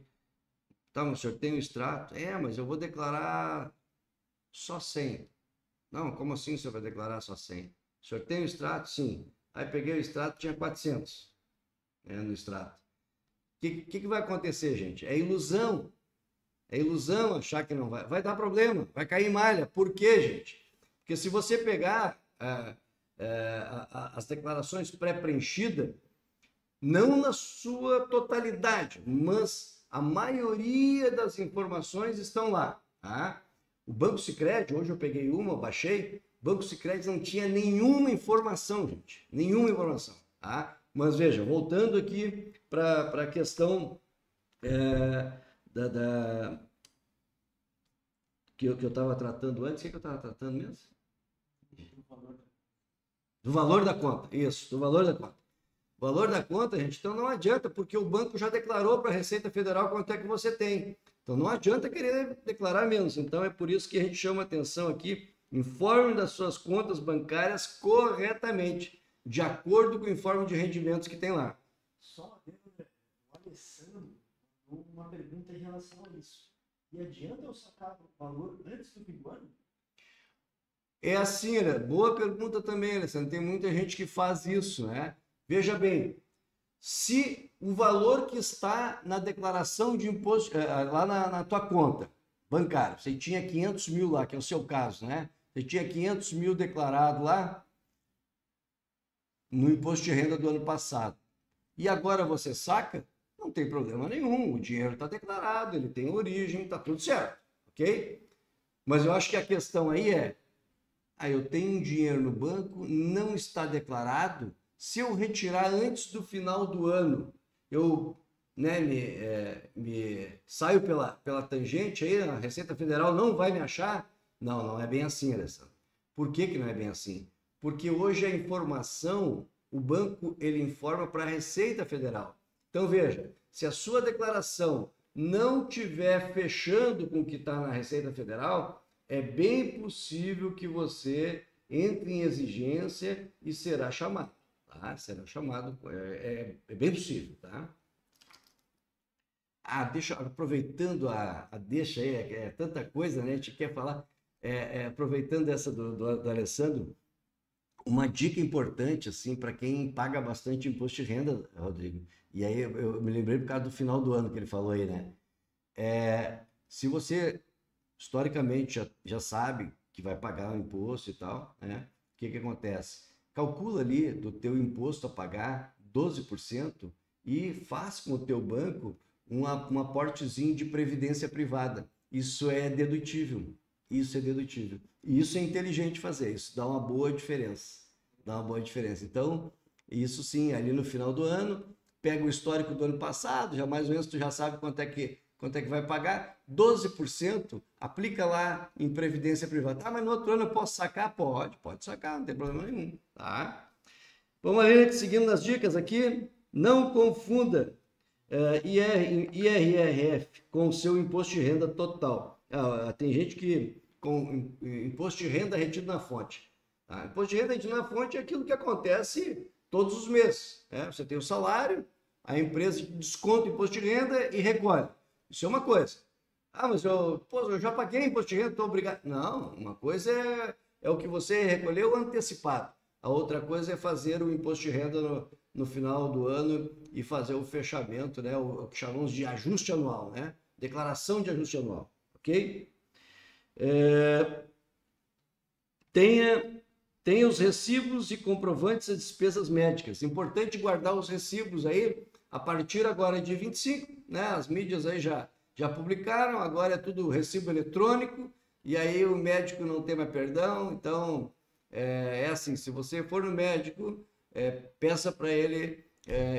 Tá, mas o senhor tem um extrato? Mas eu vou declarar só 100. Não, como assim o senhor vai declarar só 100? O senhor tem um extrato? Sim. Aí peguei o extrato, tinha 400 no extrato. O que vai acontecer, gente? É ilusão. É ilusão achar que não vai. Vai dar problema, vai cair em malha. Por quê, gente? Porque se você pegar as declarações pré-preenchidas, não na sua totalidade, mas a maioria das informações estão lá. Tá? O Banco Sicredi, hoje eu peguei eu baixei, o Banco Sicredi não tinha nenhuma informação, gente. Nenhuma informação. Tá? Mas veja, voltando aqui para a questão que eu estava tratando antes. O que eu estava tratando mesmo? Do valor da conta. Isso, do valor da conta. O valor da conta, gente, então não adianta, porque o banco já declarou para a Receita Federal quanto é que você tem. Então não adianta querer declarar menos. Então é por isso que a gente chama atenção aqui, informe das suas contas bancárias corretamente, de acordo com o informe de rendimentos que tem lá. Só o Alessandro uma pergunta em relação a isso. E adianta eu sacar o valor antes do fim do ano? É assim, né? Boa pergunta também, Alessandro. Tem muita gente que faz isso, né? Veja bem, se o valor que está na declaração de imposto, lá na tua conta bancária, você tinha 500 mil lá, que é o seu caso, né? Você tinha 500 mil declarado lá no imposto de renda do ano passado. E agora você saca? Não tem problema nenhum, o dinheiro está declarado, ele tem origem, está tudo certo, ok? Mas eu acho que a questão aí eu tenho um dinheiro no banco, não está declarado, se eu retirar antes do final do ano, eu me saio pela tangente aí, a Receita Federal não vai me achar? Não é bem assim, Alessandro. Por que não é bem assim? Porque hoje a informação, o banco ele informa para a Receita Federal. Então veja, se a sua declaração não estiver fechando com o que está na Receita Federal, é bem possível que você entre em exigência e será chamado. tá? Será chamado, é bem possível, tá? Aproveitando a deixa aí, é tanta coisa, né? A gente quer falar, aproveitando essa do Alessandro, uma dica importante, assim, para quem paga bastante imposto de renda, Rodrigo, e aí eu me lembrei por causa do final do ano que ele falou aí, né? Se você, historicamente, já sabe que vai pagar o imposto e tal, né? O que acontece? Calcula ali do teu imposto a pagar 12% e faz com o teu banco um aportezinho de previdência privada. Isso é dedutível. Isso é dedutível. E isso é inteligente fazer. Isso dá uma boa diferença. Dá uma boa diferença. Então, isso sim, ali no final do ano, pega o histórico do ano passado, já mais ou menos tu já sabe quanto é que vai pagar, 12%, aplica lá em previdência privada. Ah, mas no outro ano eu posso sacar? Pode sacar, não tem problema nenhum, tá? Vamos ali, seguindo nas dicas aqui, não confunda IRRF com o seu imposto de renda total. Tem gente que com imposto de renda retido na fonte. Tá? Imposto de renda retido na fonte é aquilo que acontece todos os meses, né? Você tem o salário, a empresa desconta o imposto de renda e recolhe. Isso é uma coisa. Ah, mas eu já paguei imposto de renda, estou obrigado. Não, uma coisa é o que você recolheu antecipado. A outra coisa é fazer o imposto de renda no final do ano e fazer o fechamento, né? O que chamamos de ajuste anual, né? Declaração de ajuste anual, ok? Tenha os recibos e comprovantes de despesas médicas. Importante guardar os recibos aí a partir agora de 25, né? As mídias aí já publicaram, agora é tudo recibo eletrônico, e aí o médico não tem mais perdão. Então, assim, se você for no médico, peça para ele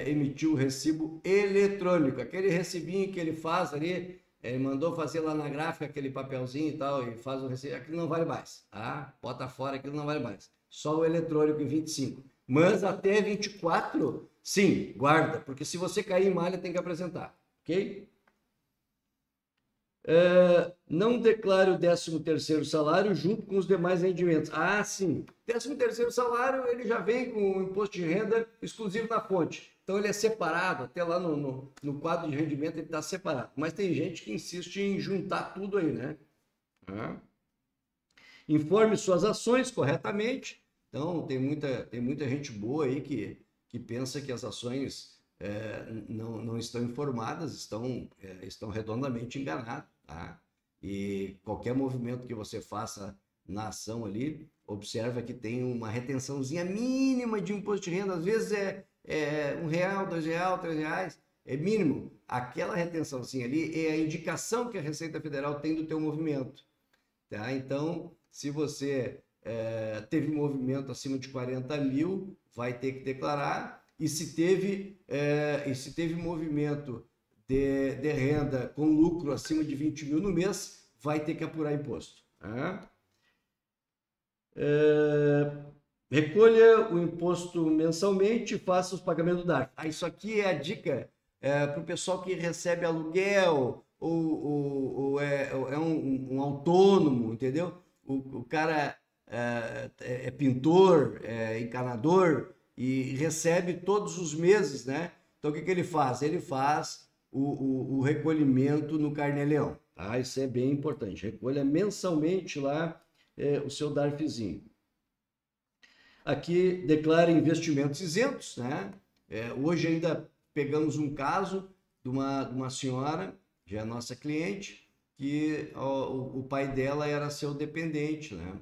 emitir o recibo eletrônico, aquele recibinho que ele faz ali, ele mandou fazer lá na gráfica aquele papelzinho e tal, e faz o recibo, aquilo não vale mais, tá? Bota fora, aquilo não vale mais. Só o eletrônico em 25. Mas até 24, sim, guarda, porque se você cair em malha, tem que apresentar, ok? Não declare o 13º salário junto com os demais rendimentos. Ah, sim. 13º salário, ele já vem com o imposto de renda exclusivo na fonte. Então, ele é separado, até lá no quadro de rendimento ele está separado. Mas tem gente que insiste em juntar tudo aí, né? Informe suas ações corretamente. Então, tem muita gente boa aí que pensa que as ações não estão informadas, estão redondamente enganadas, tá? E qualquer movimento que você faça na ação ali, observa que tem uma retençãozinha mínima de imposto de renda, às vezes é R$1, R$2, R$3, é mínimo. Aquela retençãozinha ali é a indicação que a Receita Federal tem do teu movimento, tá? Então, se você teve movimento acima de 40 mil, vai ter que declarar. E se teve movimento de renda com lucro acima de 20 mil no mês, vai ter que apurar imposto. Tá? Recolha o imposto mensalmente e faça os pagamentos do DARF. Isso aqui é a dica para o pessoal que recebe aluguel ou é um autônomo, entendeu? O cara é pintor, é encanador e recebe todos os meses, né? Então, o que ele faz? Ele faz o recolhimento no Carnê-Leão, tá? Isso é bem importante. Recolha mensalmente lá o seu DARFzinho. Aqui, declare investimentos isentos, né? Hoje ainda pegamos um caso de uma senhora, já é nossa cliente, que o pai dela era seu dependente, né?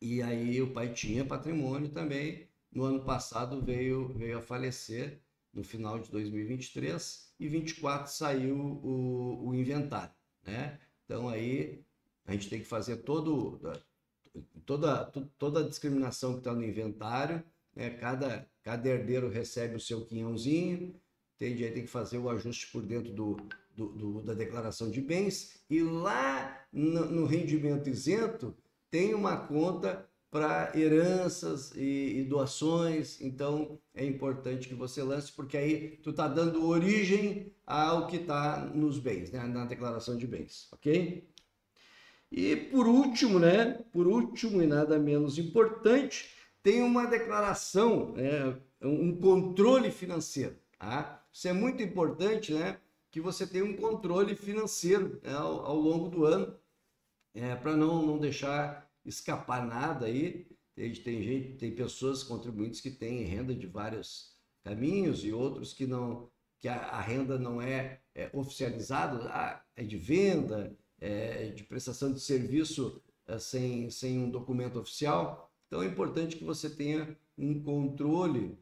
E aí o pai tinha patrimônio também. No ano passado veio a falecer, no final de 2023, e 24 saiu o inventário, né? Então aí a gente tem que fazer toda a discriminação que está no inventário, né? Cada herdeiro recebe o seu quinhãozinho, tem que fazer o ajuste por dentro da declaração de bens, e lá no rendimento isento tem uma conta para heranças e doações. Então é importante que você lance, porque aí tu está dando origem ao que está nos bens, né? Na declaração de bens, ok? E por último, né? Por último e nada menos importante, tem uma declaração, um controle financeiro. Tá? Isso é muito importante, né? Que você tenha um controle financeiro, né, ao longo do ano, para não deixar escapar nada aí. Tem pessoas, contribuintes que têm renda de vários caminhos e outros que não, que a renda não é oficializada, é de venda, de prestação de serviço sem um documento oficial. Então é importante que você tenha um controle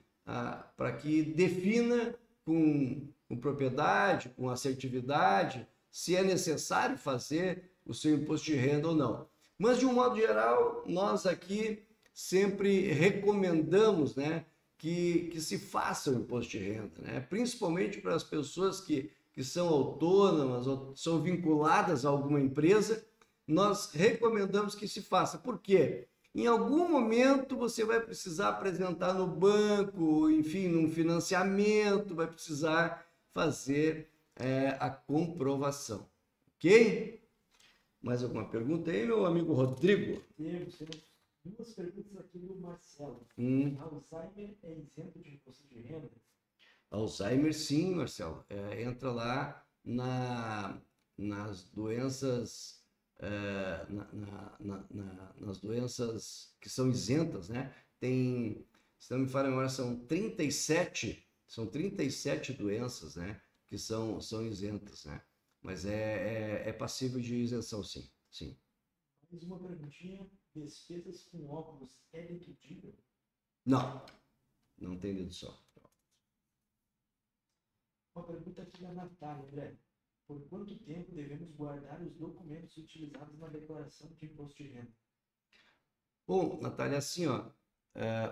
para que defina com propriedade, com assertividade, se é necessário fazer o seu imposto de renda ou não. Mas, de um modo geral, nós aqui sempre recomendamos, né, que se faça o imposto de renda, né? Principalmente para as pessoas que são autônomas ou são vinculadas a alguma empresa, nós recomendamos que se faça. Por quê? Em algum momento você vai precisar apresentar no banco, enfim, num financiamento, vai precisar fazer a comprovação. Ok? Mais alguma pergunta aí, meu amigo Rodrigo? Temos duas perguntas aqui do Marcelo. Alzheimer é isento de imposto de renda? Alzheimer, sim, Marcelo. Entra lá nas doenças, nas doenças que são isentas, né? Tem, se não me falha a memória, são 37 doenças, né? Que são isentas, né? Mas é passível de isenção, sim. Sim. Mais uma perguntinha. Despesas com óculos é dedutível? Não tem dedução. Uma pergunta aqui da Natália, André. Por quanto tempo devemos guardar os documentos utilizados na declaração de imposto de renda? Bom, Natália, assim, ó,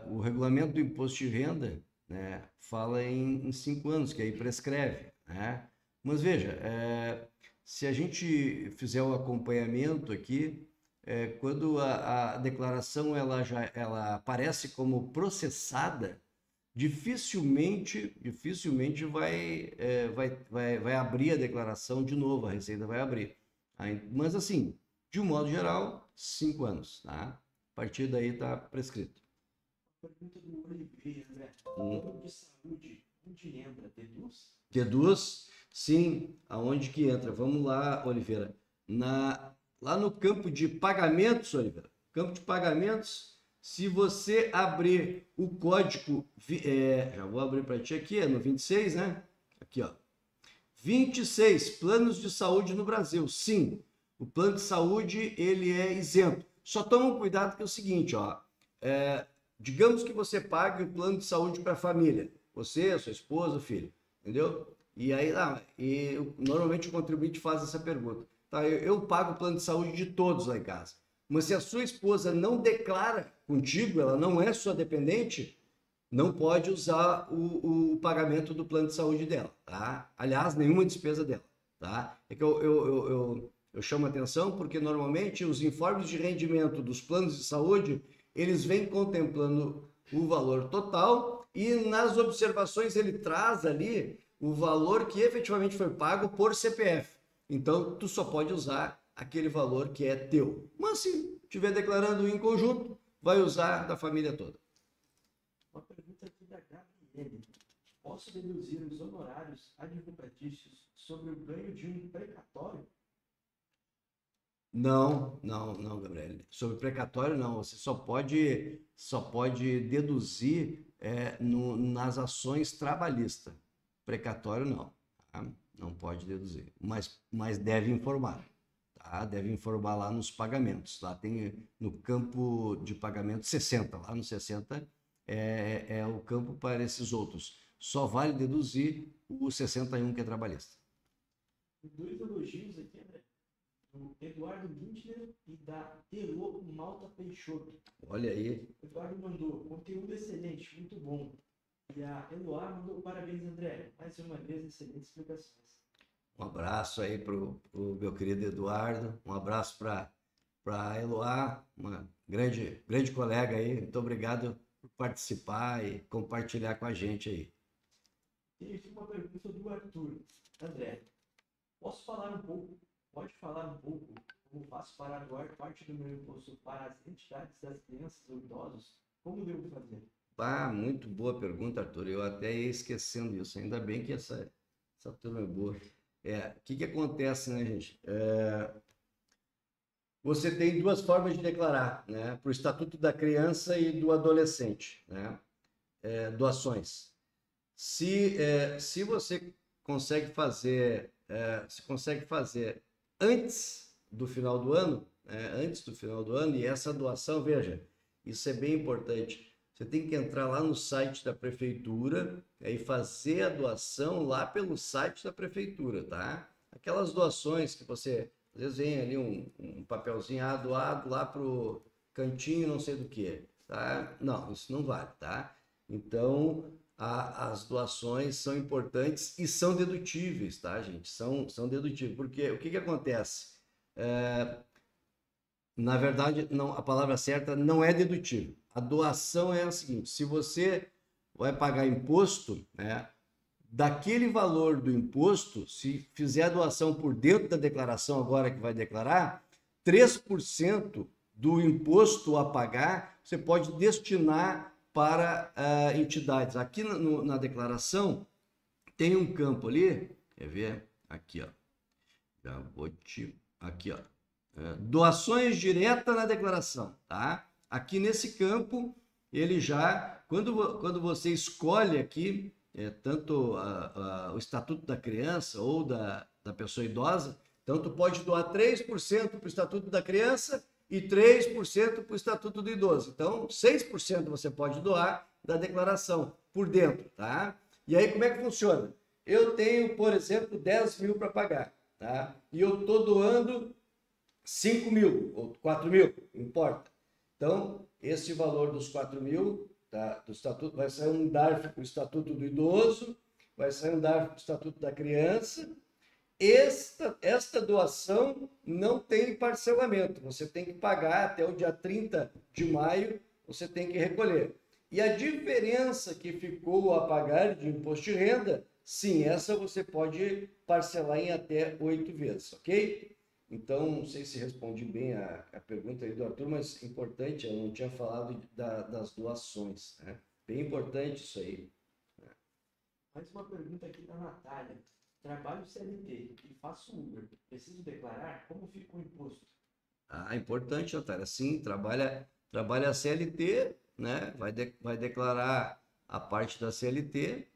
o regulamento do imposto de renda, né, fala em 5 anos, que aí prescreve, né? Mas veja, se a gente fizer o acompanhamento aqui, quando a declaração ela aparece como processada, dificilmente vai abrir a declaração de novo, a Receita vai abrir. Mas assim, de um modo geral, 5 anos, tá? A partir daí está prescrito. Pergunta do Oliveira, André. Plano de saúde, onde entra? Deduz? Deduz, sim. Aonde que entra? Vamos lá, Oliveira. Lá no campo de pagamentos, Oliveira. Campo de pagamentos, se você abrir o código, já vou abrir para ti aqui, no 26, né? Aqui, ó. 26, planos de saúde no Brasil. Sim, o plano de saúde, ele é isento. Só toma cuidado que é o seguinte, ó. Digamos que você pague o plano de saúde para a família. Você, a sua esposa, o filho. Entendeu? E aí, normalmente o contribuinte faz essa pergunta. Tá, eu pago o plano de saúde de todos lá em casa. Mas se a sua esposa não declara contigo, ela não é sua dependente, não pode usar o pagamento do plano de saúde dela, tá? Aliás, nenhuma despesa dela, tá? É que eu chamo a atenção porque normalmente os informes de rendimento dos planos de saúde, eles vêm contemplando o valor total e nas observações ele traz ali o valor que efetivamente foi pago por CPF. Então, tu só pode usar aquele valor que é teu. Mas se estiver declarando em conjunto, vai usar da família toda. Uma pergunta aqui da Gabriele. Posso deduzir os honorários advocatícios sobre o ganho de um precatório? Não, Gabriel. Sobre precatório, não. Você só pode deduzir nas ações trabalhistas. Precatório, não. Tá? Não pode deduzir. Mas deve informar. Tá? Deve informar lá nos pagamentos. Lá tem no campo de pagamento 60. Lá no 60 é o campo para esses outros. Só vale deduzir o 61 que é trabalhista. Dois elogios aqui, André. Do Eduardo Lindner e da Elô Malta Peixoto. Olha aí. O Eduardo mandou conteúdo excelente, muito bom. E a Eloá mandou parabéns, André. Mais uma vez, excelentes explicações. Um abraço aí pro meu querido Eduardo. Um abraço para a Eloá, uma grande colega aí. Muito obrigado por participar e compartilhar com a gente aí. Tem aqui uma pergunta do Arthur. André, pode falar um pouco como faço para doar parte do meu imposto para as entidades das crianças ou idosos? Como devo fazer? Ah, muito boa pergunta, Arthur. Eu até ia esquecendo isso. Ainda bem que essa turma é boa. O que acontece, né, gente? Você tem duas formas de declarar, né? Para o Estatuto da Criança e do Adolescente, né? Doações. Se você consegue fazer, antes do final do ano, e essa doação, veja, isso é bem importante. Você tem que entrar lá no site da prefeitura e fazer a doação lá pelo site da prefeitura, tá? Aquelas doações que você, às vezes vem ali um papelzinho doado lá pro cantinho não sei do que, tá? Não, isso não vale, tá? Então, as doações são importantes e são dedutíveis, tá, gente? São dedutíveis, porque o que acontece? Na verdade, não, a palavra certa não é dedutível. A doação é a seguinte: se você vai pagar imposto, né, daquele valor do imposto, se fizer a doação por dentro da declaração agora que vai declarar, 3% do imposto a pagar você pode destinar para entidades. Aqui na declaração tem um campo ali, quer ver? Aqui, ó. Já vou te... Aqui, ó. Doações diretas na declaração, tá? Aqui nesse campo, ele já... Quando você escolhe aqui, tanto o Estatuto da Criança ou da pessoa idosa, então tu pode doar 3% para o Estatuto da Criança e 3% para o Estatuto do Idoso. Então, 6% você pode doar da declaração por dentro, tá? E aí, como é que funciona? Eu tenho, por exemplo, 10 mil para pagar, tá? E eu estou doando 5 mil ou 4 mil, não importa. Então, esse valor dos 4 mil, tá, do estatuto, vai sair um DARF para o Estatuto do Idoso, vai sair um DARF para o Estatuto da Criança. Esta doação não tem parcelamento, você tem que pagar até o dia 30 de maio, você tem que recolher. E a diferença que ficou a pagar de imposto de renda, sim, essa você pode parcelar em até 8 vezes, ok? Então, não sei se respondi bem a pergunta aí do Arthur, mas importante, eu não tinha falado das doações, né? Bem importante isso aí. Mais uma pergunta aqui da Natália. Trabalho CLT e faço Uber. Preciso declarar? Como fica o imposto? Importante, Natália. Sim, trabalha a CLT, né? Vai declarar a parte da CLT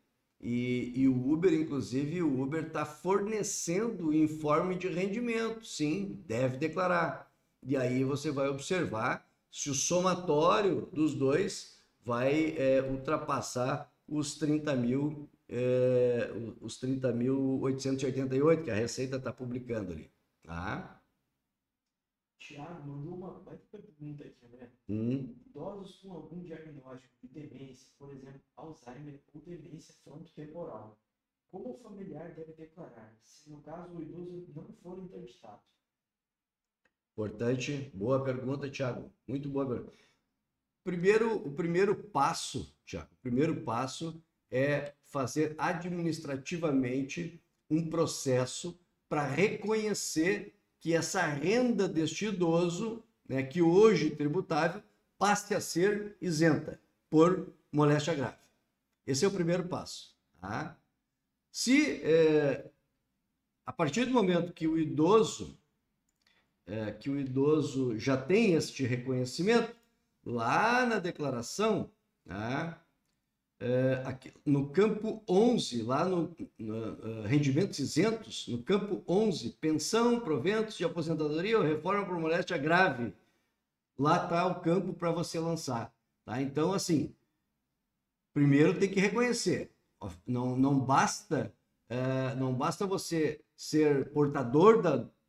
e o Uber, inclusive, o Uber está fornecendo informe de rendimento. Sim, deve declarar. E aí você vai observar se o somatório dos dois vai ultrapassar os 30.888 que a Receita está publicando ali. Tá? Tiago mandou uma baita pergunta aqui, né? Idosos com algum diagnóstico de demência, por exemplo, Alzheimer ou demência frontotemporal, como o familiar deve declarar, se no caso o idoso não for interditado? Importante, boa pergunta, Tiago. Muito boa pergunta. O primeiro passo, Tiago, é fazer administrativamente um processo para reconhecer que essa renda deste idoso, né, que hoje é tributável, passe a ser isenta por moléstia grave. Esse é o primeiro passo. Tá? A partir do momento que o idoso já tem este reconhecimento, lá na declaração, tá? Aqui, no campo 11, lá no rendimentos isentos, no campo 11, pensão, proventos de aposentadoria ou reforma por moléstia grave, lá está o campo para você lançar. Tá? Então, assim, primeiro tem que reconhecer, não basta você ser portador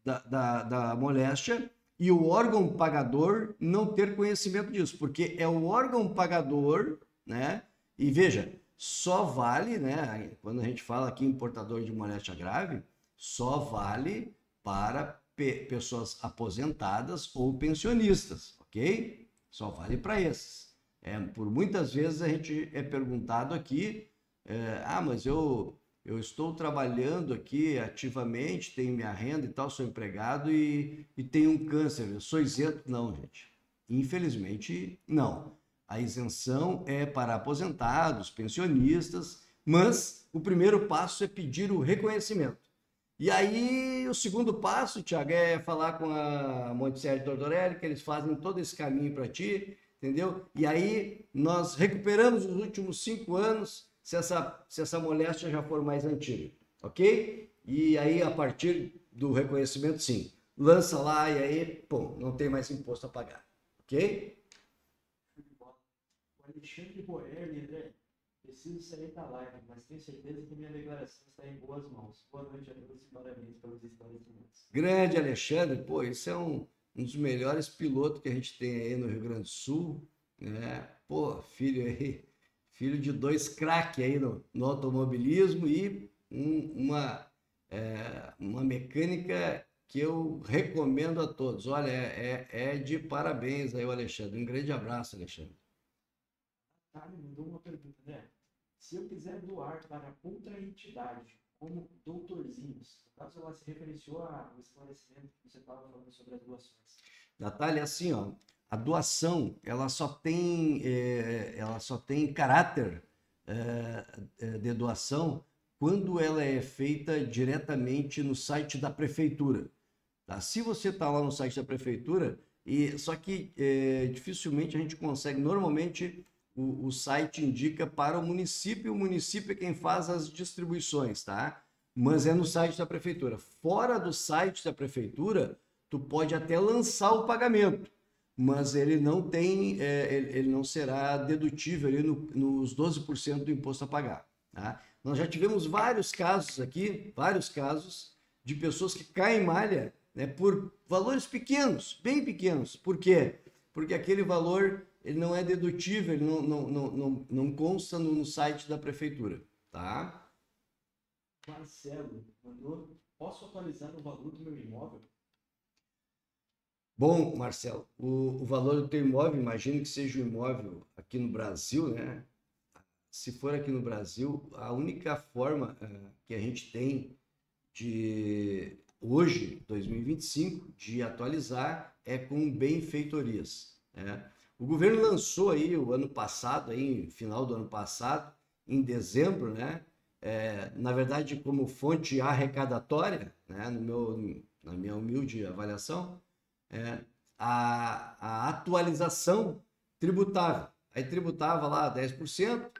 da moléstia e o órgão pagador não ter conhecimento disso, porque é o órgão pagador, né? E veja, só vale, né? Quando a gente fala aqui em portador de moléstia grave, só vale para pessoas aposentadas ou pensionistas, ok? Só vale para esses. Por muitas vezes a gente é perguntado aqui, mas eu estou trabalhando aqui ativamente, tenho minha renda e tal, sou empregado e tenho um câncer, eu sou isento? Não, gente. Infelizmente, não. A isenção é para aposentados, pensionistas, mas o primeiro passo é pedir o reconhecimento. E aí, o segundo passo, Tiago, é falar com a Monticelli Tortorelli, que eles fazem todo esse caminho para ti, entendeu? E aí, nós recuperamos os últimos 5 anos, se essa moléstia já for mais antiga, ok? E aí, a partir do reconhecimento, sim, lança lá e aí, pô, não tem mais imposto a pagar, ok? O Alexandre Boerli, André, preciso sair da live, mas tenho certeza que minha declaração está em boas mãos. Boa noite a todos e parabéns pelos esclarecimentos. Grande Alexandre, pô, isso é um dos melhores pilotos que a gente tem aí no Rio Grande do Sul, né? Pô, filho de 2 craques aí no automobilismo e uma mecânica que eu recomendo a todos. Olha, é de parabéns aí o Alexandre. Um grande abraço, Alexandre. Tá, me mandou uma pergunta, né? Se eu quiser doar para outra entidade, como doutorzinhos, no caso ela se referenciou ao esclarecimento que você estava falando sobre as doações. Natália, assim, ó, a doação, ela só tem caráter de doação quando ela é feita diretamente no site da prefeitura. Tá? Se você está lá no site da prefeitura, só que dificilmente a gente consegue, normalmente o site indica para o município é quem faz as distribuições, tá? Mas é no site da prefeitura. Fora do site da prefeitura, tu pode até lançar o pagamento, mas ele não será dedutível ali nos 12% do imposto a pagar, tá? Nós já tivemos vários casos aqui, de pessoas que caem em malha, né, por valores pequenos, bem pequenos. Por quê? Porque aquele valor ele não é dedutível, ele não consta no site da prefeitura, tá? Marcelo mandou, posso atualizar o valor do meu imóvel? Bom, Marcelo, o valor do teu imóvel, imagino que seja um imóvel aqui no Brasil, né? Se for aqui no Brasil, a única forma que a gente tem de hoje, 2025, de atualizar é com benfeitorias, né? O governo lançou aí o ano passado, aí, final do ano passado, em dezembro, né? Na verdade, como fonte arrecadatória, né? Na minha humilde avaliação, a atualização tributável. Aí tributava lá 10%,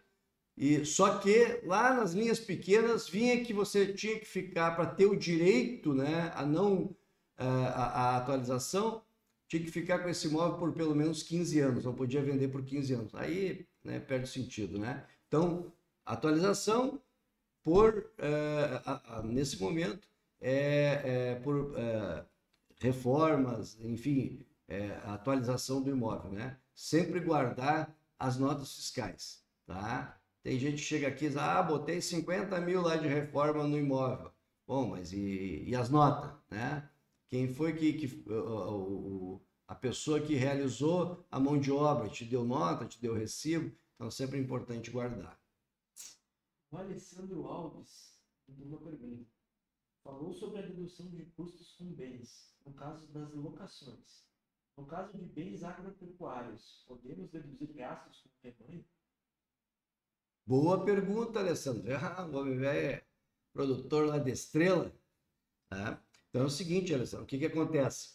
e só que lá nas linhas pequenas vinha que você tinha que ficar para ter o direito, né, a atualização, tinha que ficar com esse imóvel por pelo menos 15 anos, não podia vender por 15 anos. Aí, né, perde sentido, né? Então, atualização nesse momento por reformas, enfim, a atualização do imóvel, né? Sempre guardar as notas fiscais, tá? Tem gente que chega aqui e diz, botei 50 mil lá de reforma no imóvel. Bom, mas e as notas, né? Quem foi a pessoa que realizou a mão de obra, te deu nota, te deu recibo? Então, sempre é importante guardar. O Alessandro Alves mandou uma pergunta. Falou sobre a dedução de custos com bens, no caso das locações. No caso de bens agropecuários, podemos deduzir gastos com rebanho? Boa pergunta, Alessandro. O homem velho é produtor lá de Estrela. Tá? Então é o seguinte, Alessandro, o que acontece?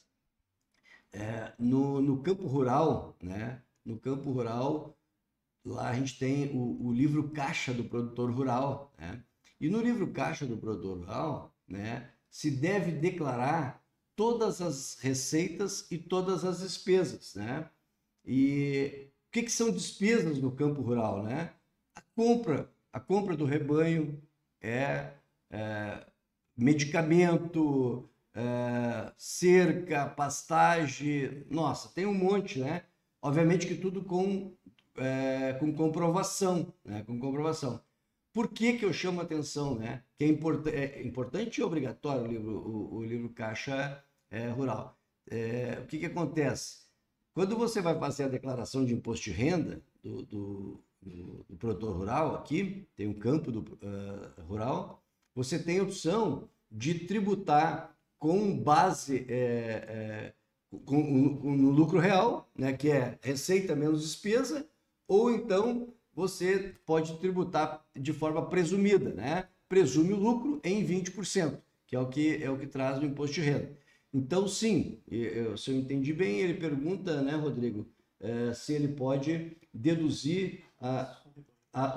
No campo rural, né? No campo rural, lá a gente tem o livro caixa do produtor rural, né? E no livro caixa do produtor rural, né, se deve declarar todas as receitas e todas as despesas, né? E o que são despesas no campo rural, né? A compra do rebanho, medicamento, cerca, pastagem, nossa, tem um monte, né? Obviamente que tudo com comprovação, né? Com comprovação. Por que eu chamo a atenção, né? Que é importante e obrigatório o livro caixa rural. O que acontece? Quando você vai fazer a declaração de imposto de renda do produtor rural, aqui tem um campo rural, você tem a opção de tributar com base no lucro real, né, que é receita menos despesa, ou então você pode tributar de forma presumida, né? Presume o lucro em 20%, que é o que traz o imposto de renda. Então, sim, se eu entendi bem, ele pergunta, né, Rodrigo, se ele pode deduzir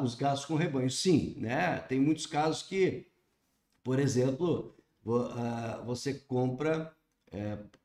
os gastos com rebanho. Sim, né? Tem muitos casos que, por exemplo, você compra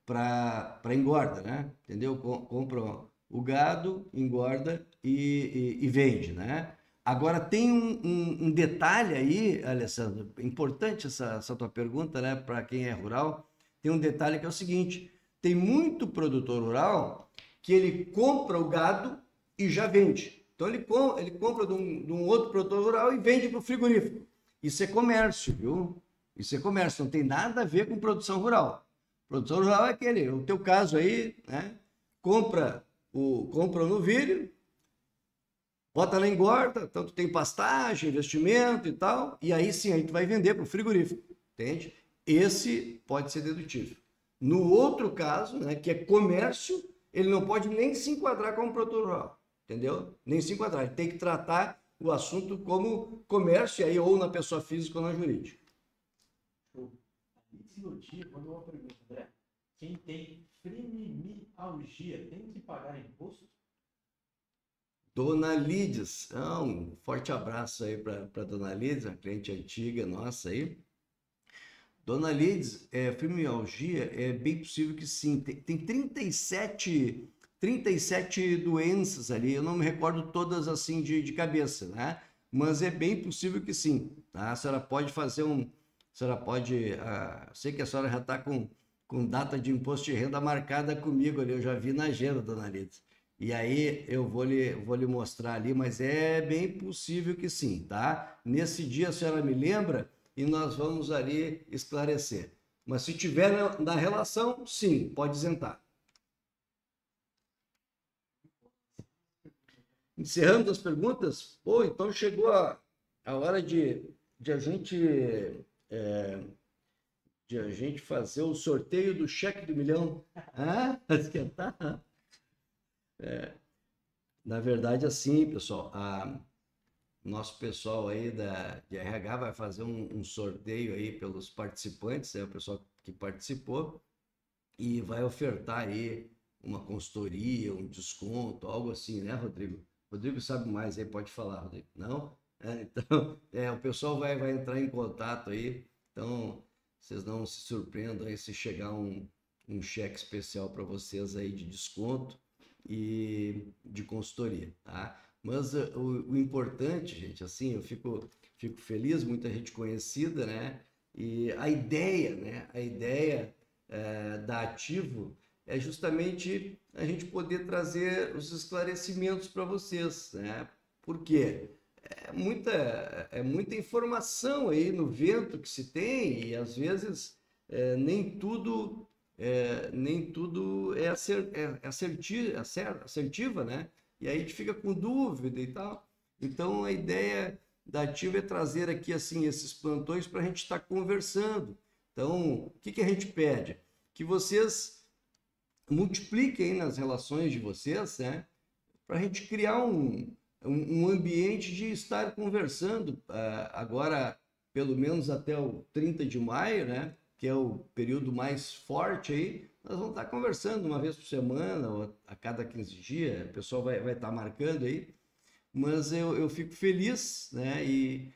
para engorda, né? Entendeu? Compra o gado, engorda e vende, né? Agora tem um detalhe aí, Alessandro, importante essa tua pergunta, né? Para quem é rural, tem um detalhe que é o seguinte: tem muito produtor rural que ele compra o gado e já vende. Então ele compra de um outro produtor rural e vende para o frigorífico. Isso é comércio, viu? Isso é comércio, não tem nada a ver com produção rural. Produção rural é o teu caso aí, né? Compra o novilho, bota na engorda, tanto tem pastagem, investimento e tal, e aí sim a gente vai vender para o frigorífico, entende? Esse pode ser dedutível. No outro caso, né, que é comércio, ele não pode nem se enquadrar como produtor rural, entendeu? Nem se enquadrar, ele tem que tratar o assunto como comércio, aí ou na pessoa física ou na jurídica. Silotia, quando eu pergunto, André, quem tem fibromialgia tem que pagar imposto? Dona Lides, um forte abraço aí para Dona Lides, uma cliente antiga nossa aí. Dona Lides, fibromialgia é bem possível que sim. Tem 37 doenças ali, eu não me recordo todas assim de cabeça, né? Mas é bem possível que sim, tá? A senhora pode fazer sei que a senhora já está com data de imposto de renda marcada comigo ali, eu já vi na agenda, Dona Lides. E aí eu vou lhe mostrar ali, mas é bem possível que sim, tá? Nesse dia a senhora me lembra e nós vamos ali esclarecer. Mas se tiver na relação, sim, pode isentar. Encerramos as perguntas? Pô, então chegou a hora de a gente fazer o sorteio do cheque do milhão. Esquentar? Na verdade, assim, pessoal, nosso pessoal aí de RH vai fazer um sorteio aí pelos participantes, o pessoal que participou, e vai ofertar aí uma consultoria, um desconto, algo assim, né, Rodrigo? Rodrigo sabe mais aí, pode falar, Rodrigo. Não? Então, o pessoal vai entrar em contato aí, então vocês não se surpreendam aí se chegar um cheque especial para vocês aí de desconto e de consultoria, tá? Mas o importante, gente, assim, eu fico feliz, muita gente conhecida, né? E a ideia, né? A ideia da Ativo é justamente a gente poder trazer os esclarecimentos para vocês, né? Por quê? É muita informação aí no vento que se tem e às vezes nem tudo é assertiva, né? E aí a gente fica com dúvida e tal. Então a ideia da Ativa é trazer aqui assim esses plantões para a gente estar conversando. Então, o que a gente pede? Que vocês multipliquem nas relações de vocês, né? Para a gente criar um ambiente de estar conversando agora, pelo menos até o 30 de maio, né? Que é o período mais forte aí, nós vamos estar conversando uma vez por semana, ou a cada 15 dias, o pessoal vai estar marcando aí, mas eu fico feliz, né, e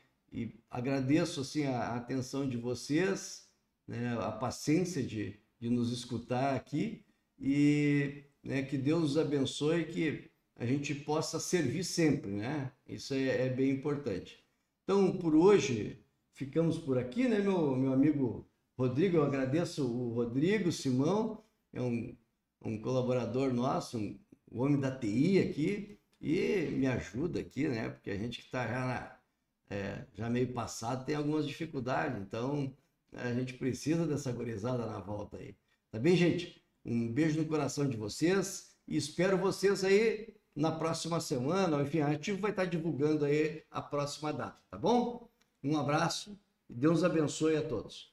agradeço, assim, a atenção de vocês, né, a paciência de nos escutar aqui, e né, que Deus nos abençoe, que a gente possa servir sempre, né, isso é bem importante. Então, por hoje, ficamos por aqui, né, meu amigo Rodrigo, eu agradeço o Rodrigo Simão, é um colaborador nosso, um homem da TI aqui, e me ajuda aqui, né? Porque a gente que está já meio passado tem algumas dificuldades, então a gente precisa dessa gurizada na volta aí. Tá bem, gente? Um beijo no coração de vocês e espero vocês aí na próxima semana, enfim, a Ativo vai estar divulgando aí a próxima data, tá bom? Um abraço e Deus abençoe a todos.